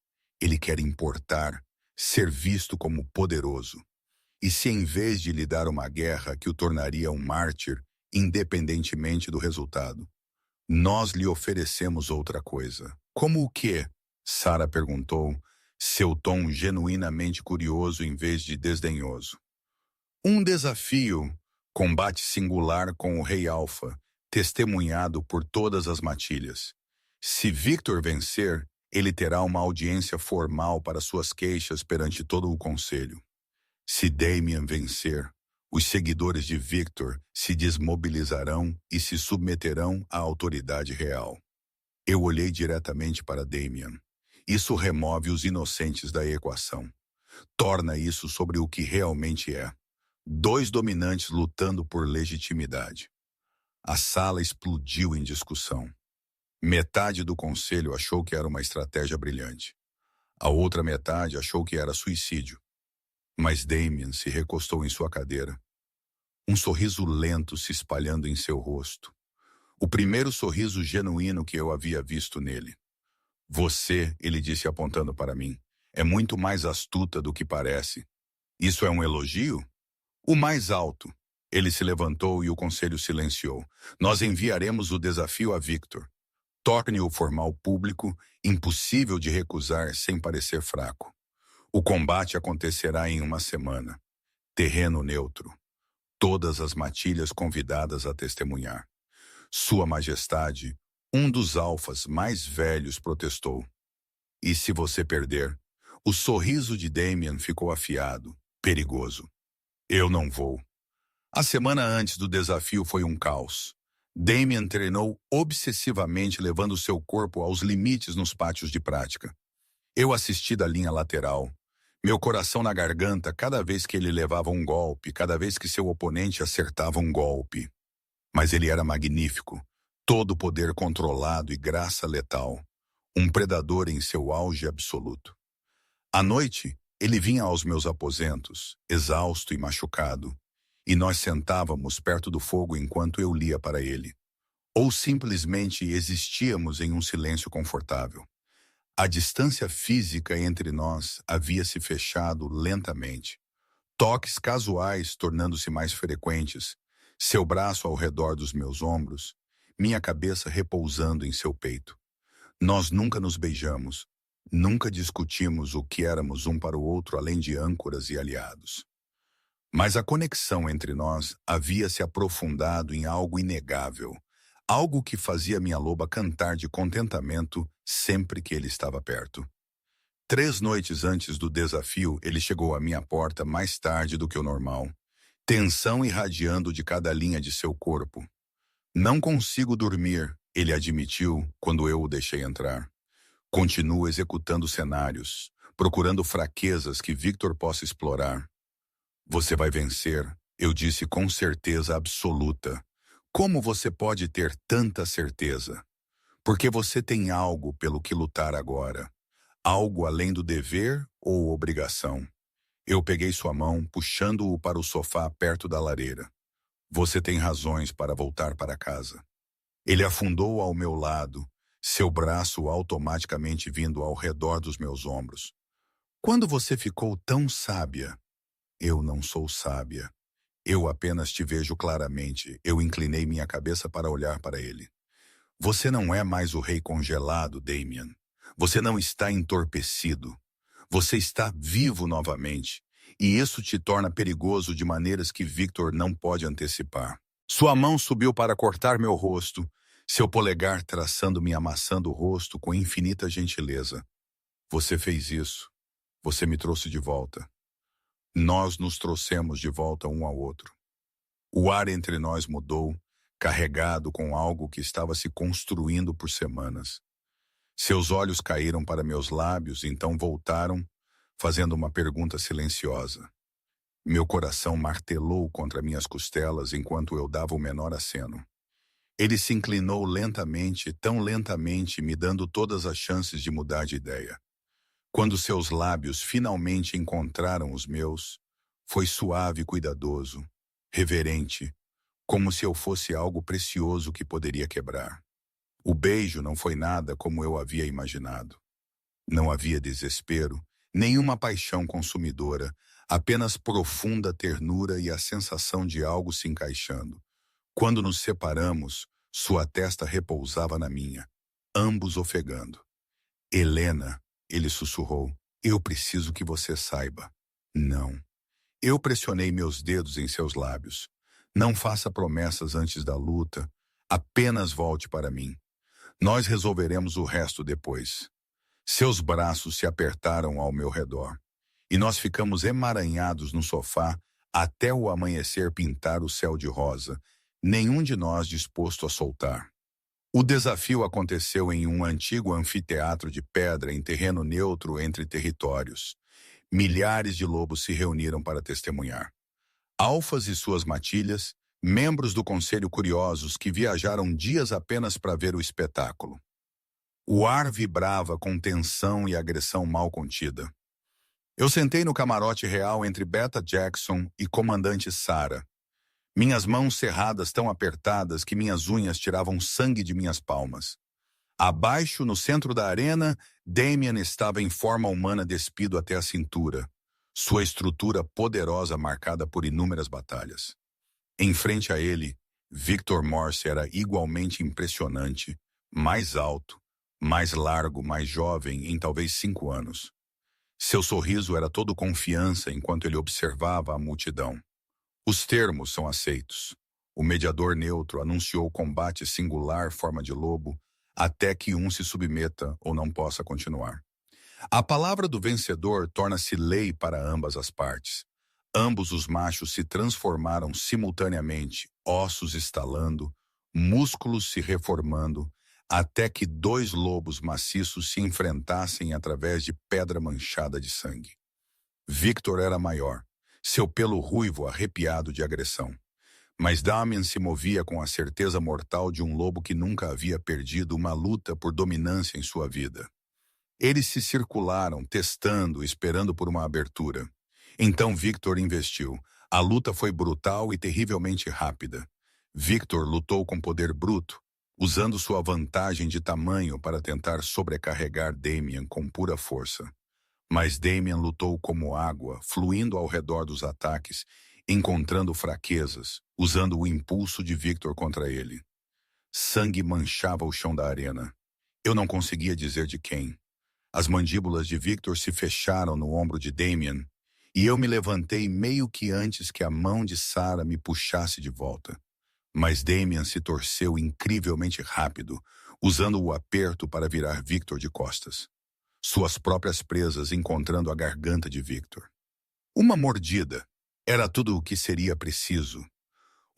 Ele quer importar, ser visto como poderoso. E se em vez de lhe dar uma guerra que o tornaria um mártir, independentemente do resultado, nós lhe oferecemos outra coisa. Como o quê? Sarah perguntou, seu tom genuinamente curioso em vez de desdenhoso. Um desafio, combate singular com o Rei Alfa, testemunhado por todas as matilhas. Se Victor vencer, ele terá uma audiência formal para suas queixas perante todo o conselho. Se Damian vencer, os seguidores de Victor se desmobilizarão e se submeterão à autoridade real. Eu olhei diretamente para Damian. Isso remove os inocentes da equação. Torna isso sobre o que realmente é. Dois dominantes lutando por legitimidade. A sala explodiu em discussão. Metade do conselho achou que era uma estratégia brilhante. A outra metade achou que era suicídio. Mas Damian se recostou em sua cadeira. Um sorriso lento se espalhando em seu rosto. O primeiro sorriso genuíno que eu havia visto nele. Você, ele disse apontando para mim, é muito mais astuta do que parece. Isso é um elogio? O mais alto. Ele se levantou e o conselho silenciou. Nós enviaremos o desafio a Victor. Torne-o formal público, impossível de recusar sem parecer fraco. O combate acontecerá em uma semana. Terreno neutro. Todas as matilhas convidadas a testemunhar. Sua Majestade, um dos alfas mais velhos, protestou. E se você perder? O sorriso de Damian ficou afiado, perigoso. Eu não vou. A semana antes do desafio foi um caos. Damian treinou obsessivamente, levando seu corpo aos limites nos pátios de prática. Eu assisti da linha lateral. Meu coração na garganta cada vez que ele levava um golpe, cada vez que seu oponente acertava um golpe. Mas ele era magnífico, todo poder controlado e graça letal. Um predador em seu auge absoluto. À noite, ele vinha aos meus aposentos, exausto e machucado, e nós sentávamos perto do fogo enquanto eu lia para ele. Ou simplesmente existíamos em um silêncio confortável. A distância física entre nós havia se fechado lentamente. Toques casuais tornando-se mais frequentes, seu braço ao redor dos meus ombros, minha cabeça repousando em seu peito. Nós nunca nos beijamos, nunca discutimos o que éramos um para o outro além de âncoras e aliados. Mas a conexão entre nós havia se aprofundado em algo inegável, algo que fazia minha loba cantar de contentamento sempre que ele estava perto. 3 noites antes do desafio, ele chegou à minha porta mais tarde do que o normal, tensão irradiando de cada linha de seu corpo. Não consigo dormir, ele admitiu quando eu o deixei entrar. Continuo executando cenários, procurando fraquezas que Victor possa explorar. Você vai vencer, eu disse com certeza absoluta. Como você pode ter tanta certeza? Porque você tem algo pelo que lutar agora. Algo além do dever ou obrigação. Eu peguei sua mão, puxando-o para o sofá perto da lareira. Você tem razões para voltar para casa. Ele afundou ao meu lado, seu braço automaticamente vindo ao redor dos meus ombros. Quando você ficou tão sábia? Eu não sou sábia. Eu apenas te vejo claramente. Eu inclinei minha cabeça para olhar para ele. Você não é mais o rei congelado, Damien. Você não está entorpecido. Você está vivo novamente. E isso te torna perigoso de maneiras que Victor não pode antecipar. Sua mão subiu para cortar meu rosto, seu polegar traçando-me amassando o rosto com infinita gentileza. Você fez isso. Você me trouxe de volta. Nós nos trouxemos de volta um ao outro. O ar entre nós mudou, carregado com algo que estava se construindo por semanas. Seus olhos caíram para meus lábios, então voltaram, fazendo uma pergunta silenciosa. Meu coração martelou contra minhas costelas enquanto eu dava o menor aceno. Ele se inclinou lentamente, tão lentamente, me dando todas as chances de mudar de ideia. Quando seus lábios finalmente encontraram os meus, foi suave e cuidadoso, reverente, como se eu fosse algo precioso que poderia quebrar. O beijo não foi nada como eu havia imaginado. Não havia desespero, nenhuma paixão consumidora, apenas profunda ternura e a sensação de algo se encaixando. Quando nos separamos, sua testa repousava na minha, ambos ofegando. Helena, ele sussurrou, eu preciso que você saiba. Não. Eu pressionei meus dedos em seus lábios. Não faça promessas antes da luta. Apenas volte para mim. Nós resolveremos o resto depois. Seus braços se apertaram ao meu redor. E nós ficamos emaranhados no sofá até o amanhecer pintar o céu de rosa, nenhum de nós disposto a soltar. O desafio aconteceu em um antigo anfiteatro de pedra em terreno neutro entre territórios. Milhares de lobos se reuniram para testemunhar. Alfas e suas matilhas, membros do conselho curiosos que viajaram dias apenas para ver o espetáculo. O ar vibrava com tensão e agressão mal contida. Eu sentei no camarote real entre Beta Jackson e Comandante Sarah. Minhas mãos cerradas tão apertadas que minhas unhas tiravam sangue de minhas palmas. Abaixo, no centro da arena, Damien estava em forma humana despido até a cintura, sua estrutura poderosa marcada por inúmeras batalhas. Em frente a ele, Victor Morse era igualmente impressionante, mais alto, mais largo, mais jovem, em talvez 5 anos. Seu sorriso era todo confiança enquanto ele observava a multidão. Os termos são aceitos. O mediador neutro anunciou combate singular forma de lobo até que um se submeta ou não possa continuar. A palavra do vencedor torna-se lei para ambas as partes. Ambos os machos se transformaram simultaneamente, ossos estalando, músculos se reformando, até que 2 lobos maciços se enfrentassem através de pedra manchada de sangue. Victor era maior, seu pelo ruivo arrepiado de agressão. Mas Damien se movia com a certeza mortal de um lobo que nunca havia perdido uma luta por dominância em sua vida. Eles se circularam, testando, esperando por uma abertura. Então Victor investiu. A luta foi brutal e terrivelmente rápida. Victor lutou com poder bruto, usando sua vantagem de tamanho para tentar sobrecarregar Damien com pura força. Mas Damien lutou como água, fluindo ao redor dos ataques, encontrando fraquezas, usando o impulso de Victor contra ele. Sangue manchava o chão da arena. Eu não conseguia dizer de quem. As mandíbulas de Victor se fecharam no ombro de Damien, e eu me levantei meio que antes que a mão de Sarah me puxasse de volta. Mas Damien se torceu incrivelmente rápido, usando o aperto para virar Victor de costas. Suas próprias presas encontrando a garganta de Victor. Uma mordida. Era tudo o que seria preciso.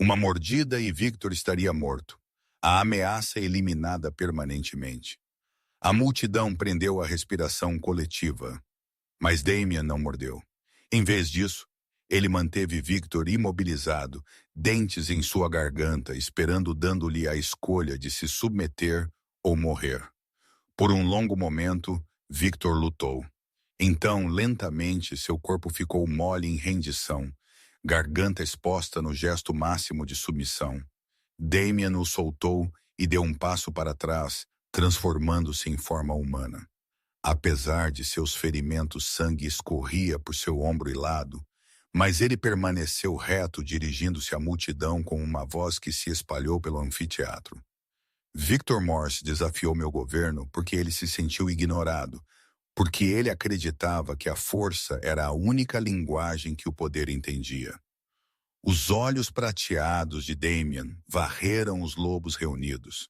Uma mordida e Victor estaria morto. A ameaça eliminada permanentemente. A multidão prendeu a respiração coletiva. Mas Damien não mordeu. Em vez disso, ele manteve Victor imobilizado, dentes em sua garganta, esperando dando-lhe a escolha de se submeter ou morrer. Por um longo momento, Victor lutou. Então, lentamente, seu corpo ficou mole em rendição, garganta exposta no gesto máximo de submissão. Damien o soltou e deu um passo para trás, transformando-se em forma humana. Apesar de seus ferimentos, sangue escorria por seu ombro e lado, mas ele permaneceu reto, dirigindo-se à multidão com uma voz que se espalhou pelo anfiteatro. Victor Morse desafiou meu governo porque ele se sentiu ignorado, porque ele acreditava que a força era a única linguagem que o poder entendia. Os olhos prateados de Damien varreram os lobos reunidos.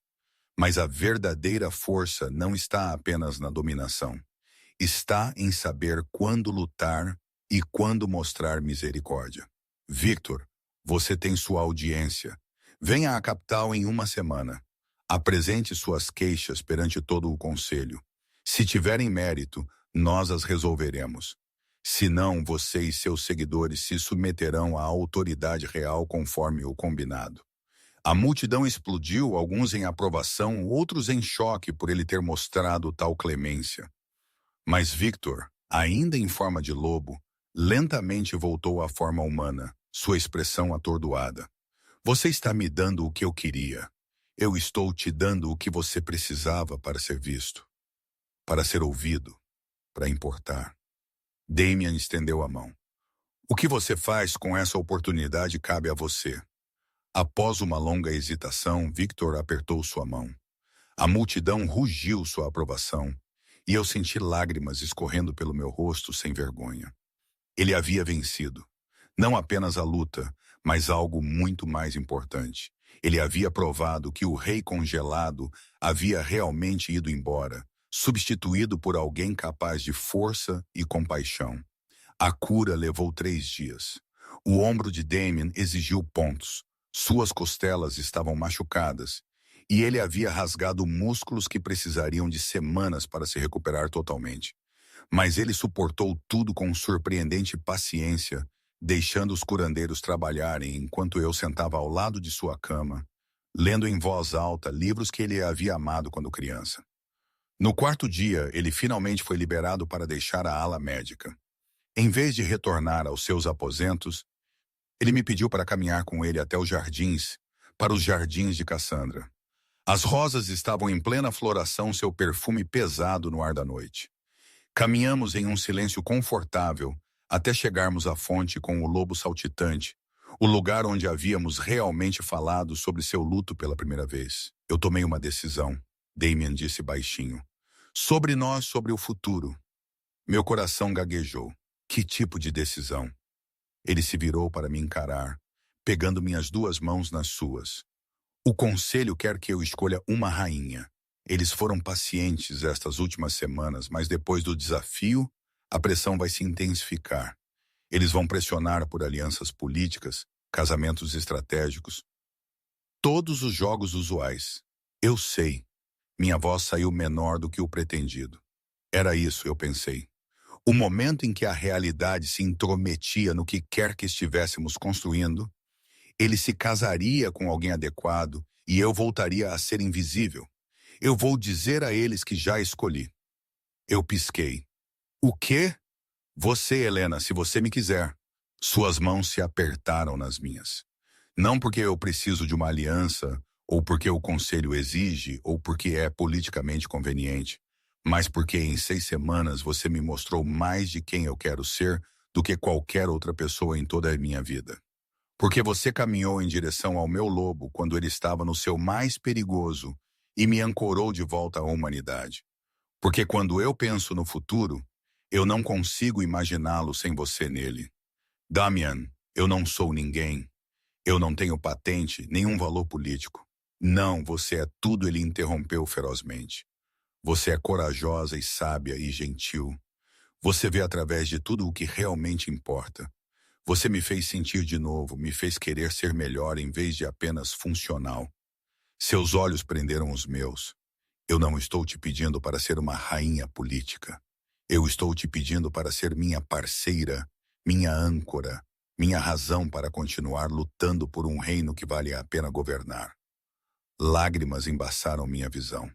Mas a verdadeira força não está apenas na dominação. Está em saber quando lutar e quando mostrar misericórdia. Victor, você tem sua audiência. Venha à capital em uma semana. Apresente suas queixas perante todo o conselho. Se tiverem mérito, nós as resolveremos. Se não, você e seus seguidores se submeterão à autoridade real conforme o combinado. A multidão explodiu, alguns em aprovação, outros em choque por ele ter mostrado tal clemência. Mas Victor, ainda em forma de lobo, lentamente voltou à forma humana, sua expressão atordoada. Você está me dando o que eu queria. Eu estou te dando o que você precisava para ser visto, para ser ouvido, para importar. Damien estendeu a mão. O que você faz com essa oportunidade cabe a você. Após uma longa hesitação, Victor apertou sua mão. A multidão rugiu sua aprovação, e eu senti lágrimas escorrendo pelo meu rosto sem vergonha. Ele havia vencido. Não apenas a luta, mas algo muito mais importante. Ele havia provado que o rei congelado havia realmente ido embora, substituído por alguém capaz de força e compaixão. A cura levou 3 dias. O ombro de Damien exigiu pontos. Suas costelas estavam machucadas, e ele havia rasgado músculos que precisariam de semanas para se recuperar totalmente. Mas ele suportou tudo com surpreendente paciência, deixando os curandeiros trabalharem enquanto eu sentava ao lado de sua cama, lendo em voz alta livros que ele havia amado quando criança. No 4º dia, ele finalmente foi liberado para deixar a ala médica. Em vez de retornar aos seus aposentos, ele me pediu para caminhar com ele até os jardins, para os jardins de Cassandra. As rosas estavam em plena floração, seu perfume pesado no ar da noite. Caminhamos em um silêncio confortável até chegarmos à fonte com o lobo saltitante, o lugar onde havíamos realmente falado sobre seu luto pela primeira vez. Eu tomei uma decisão, Damien disse baixinho. Sobre nós, sobre o futuro. Meu coração gaguejou. Que tipo de decisão? Ele se virou para me encarar, pegando minhas 2 mãos nas suas. O conselho quer que eu escolha uma rainha. Eles foram pacientes estas últimas semanas, mas depois do desafio, a pressão vai se intensificar. Eles vão pressionar por alianças políticas, casamentos estratégicos. Todos os jogos usuais. Eu sei. Minha voz saiu menor do que o pretendido. Era isso, eu pensei. O momento em que a realidade se intrometia no que quer que estivéssemos construindo, ele se casaria com alguém adequado e eu voltaria a ser invisível. Eu vou dizer a eles que já escolhi. Eu pisquei. O quê? Você, Helena, se você me quiser. Suas mãos se apertaram nas minhas. Não porque eu preciso de uma aliança, ou porque o conselho exige, ou porque é politicamente conveniente, mas porque em 6 semanas você me mostrou mais de quem eu quero ser do que qualquer outra pessoa em toda a minha vida. Porque você caminhou em direção ao meu lobo quando ele estava no seu mais perigoso e me ancorou de volta à humanidade. Porque quando eu penso no futuro, eu não consigo imaginá-lo sem você nele. Damian, eu não sou ninguém. Eu não tenho patente, nenhum valor político. Não, você é tudo, ele interrompeu ferozmente. Você é corajosa e sábia e gentil. Você vê através de tudo o que realmente importa. Você me fez sentir de novo, me fez querer ser melhor em vez de apenas funcional. Seus olhos prenderam os meus. Eu não estou te pedindo para ser uma rainha política. Eu estou te pedindo para ser minha parceira, minha âncora, minha razão para continuar lutando por um reino que vale a pena governar. Lágrimas embaçaram minha visão.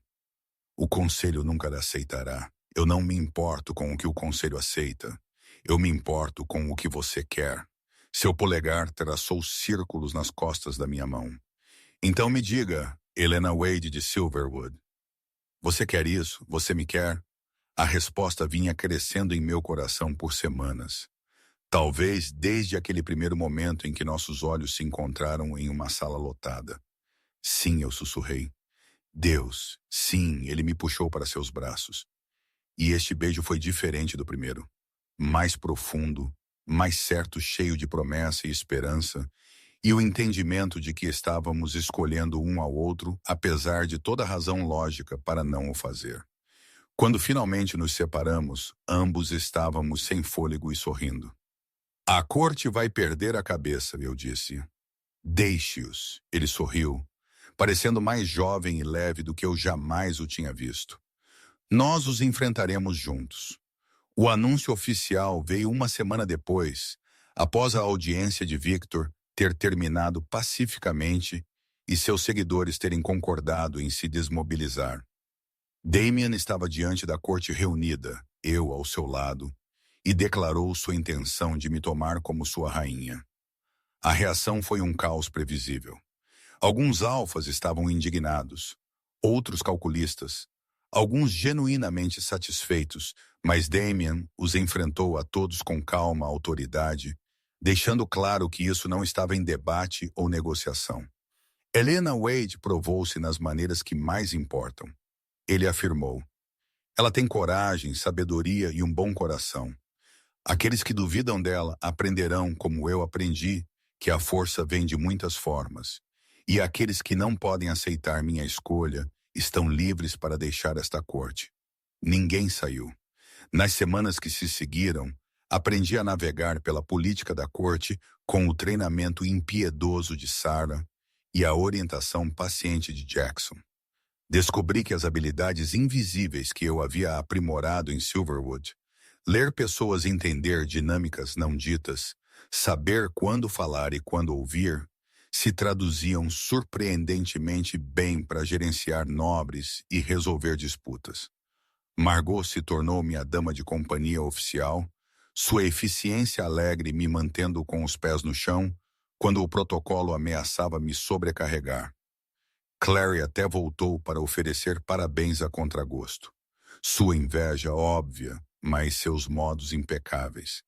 O conselho nunca lhe aceitará. Eu não me importo com o que o conselho aceita. Eu me importo com o que você quer. Seu polegar traçou círculos nas costas da minha mão. Então me diga, Helena Wade de Silverwood, você quer isso? Você me quer? A resposta vinha crescendo em meu coração por semanas. Talvez desde aquele primeiro momento em que nossos olhos se encontraram em uma sala lotada. Sim, eu sussurrei. Deus, sim, ele me puxou para seus braços. E este beijo foi diferente do primeiro. Mais profundo, mais certo, cheio de promessa e esperança, e o entendimento de que estávamos escolhendo um ao outro, apesar de toda razão lógica para não o fazer. Quando finalmente nos separamos, ambos estávamos sem fôlego e sorrindo. A corte vai perder a cabeça, eu disse. Deixe-os, ele sorriu, parecendo mais jovem e leve do que eu jamais o tinha visto. Nós os enfrentaremos juntos. O anúncio oficial veio uma semana depois, após a audiência de Victor ter terminado pacificamente e seus seguidores terem concordado em se desmobilizar. Damien estava diante da corte reunida, eu ao seu lado, e declarou sua intenção de me tomar como sua rainha. A reação foi um caos previsível. Alguns alfas estavam indignados, outros calculistas, alguns genuinamente satisfeitos, mas Damien os enfrentou a todos com calma autoridade, deixando claro que isso não estava em debate ou negociação. Helena Wade provou-se nas maneiras que mais importam. Ele afirmou: ela tem coragem, sabedoria e um bom coração. Aqueles que duvidam dela aprenderão, como eu aprendi, que a força vem de muitas formas. E aqueles que não podem aceitar minha escolha estão livres para deixar esta corte. Ninguém saiu. Nas semanas que se seguiram, aprendi a navegar pela política da corte com o treinamento impiedoso de Sarah e a orientação paciente de Jackson. Descobri que as habilidades invisíveis que eu havia aprimorado em Silverwood, ler pessoas, entender dinâmicas não ditas, saber quando falar e quando ouvir, se traduziam surpreendentemente bem para gerenciar nobres e resolver disputas. Margot se tornou minha dama de companhia oficial, sua eficiência alegre me mantendo com os pés no chão quando o protocolo ameaçava me sobrecarregar. Clary até voltou para oferecer parabéns a contragosto. Sua inveja óbvia, mas seus modos impecáveis.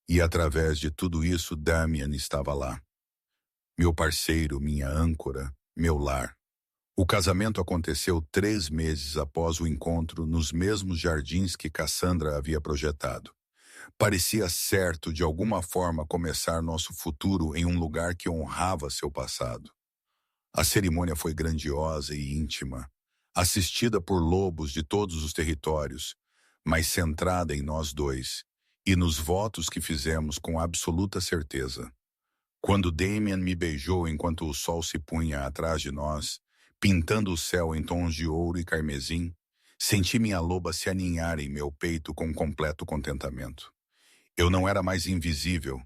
E através de tudo isso, Damien estava lá. Meu parceiro, minha âncora, meu lar. O casamento aconteceu 3 meses após o encontro nos mesmos jardins que Cassandra havia projetado. Parecia certo, de alguma forma, começar nosso futuro em um lugar que honrava seu passado. A cerimônia foi grandiosa e íntima, assistida por lobos de todos os territórios, mas centrada em nós dois, e nos votos que fizemos com absoluta certeza. Quando Damien me beijou enquanto o sol se punha atrás de nós, pintando o céu em tons de ouro e carmesim, senti minha loba se aninhar em meu peito com completo contentamento. Eu não era mais invisível,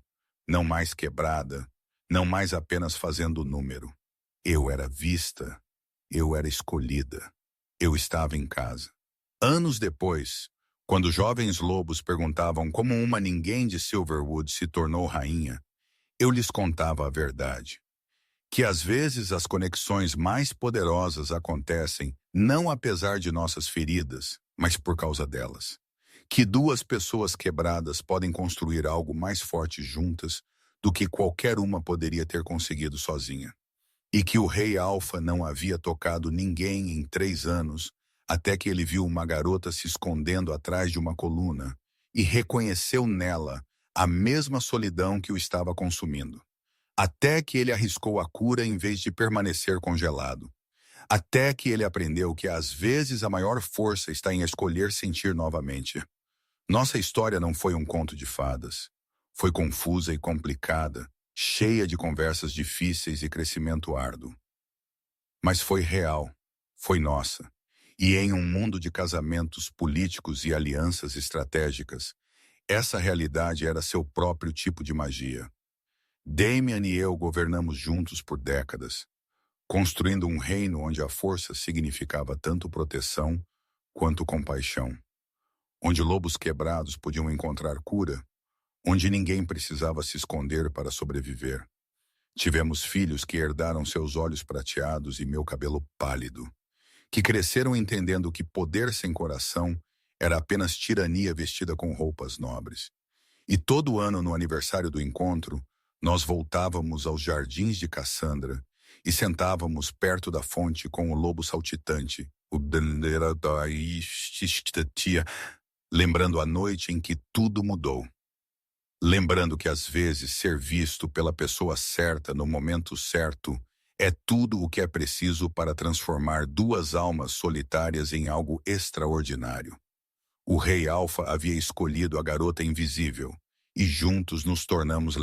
não mais quebrada, não mais apenas fazendo número. Eu era vista, eu era escolhida, eu estava em casa. Anos depois, quando jovens lobos perguntavam como uma ninguém de Silverwood se tornou rainha, eu lhes contava a verdade. Que às vezes as conexões mais poderosas acontecem não apesar de nossas feridas, mas por causa delas. Que 2 pessoas quebradas podem construir algo mais forte juntas do que qualquer uma poderia ter conseguido sozinha. E que o rei Alfa não havia tocado ninguém em 3 anos, até que ele viu uma garota se escondendo atrás de uma coluna e reconheceu nela a mesma solidão que o estava consumindo. Até que ele arriscou a cura em vez de permanecer congelado. Até que ele aprendeu que às vezes a maior força está em escolher sentir novamente. Nossa história não foi um conto de fadas. Foi confusa e complicada, cheia de conversas difíceis e crescimento árduo. Mas foi real, foi nossa. E em um mundo de casamentos políticos e alianças estratégicas, essa realidade era seu próprio tipo de magia. Damien e eu governamos juntos por décadas, construindo um reino onde a força significava tanto proteção quanto compaixão, onde lobos quebrados podiam encontrar cura, onde ninguém precisava se esconder para sobreviver. Tivemos filhos que herdaram seus olhos prateados e meu cabelo pálido, que cresceram entendendo que poder sem coração era apenas tirania vestida com roupas nobres. E todo ano, no aniversário do encontro, nós voltávamos aos jardins de Cassandra e sentávamos perto da fonte com o lobo saltitante, o lembrando a noite em que tudo mudou. Lembrando que às vezes ser visto pela pessoa certa no momento certo é tudo o que é preciso para transformar duas almas solitárias em algo extraordinário. O rei Alfa havia escolhido a garota invisível, e juntos nos tornamos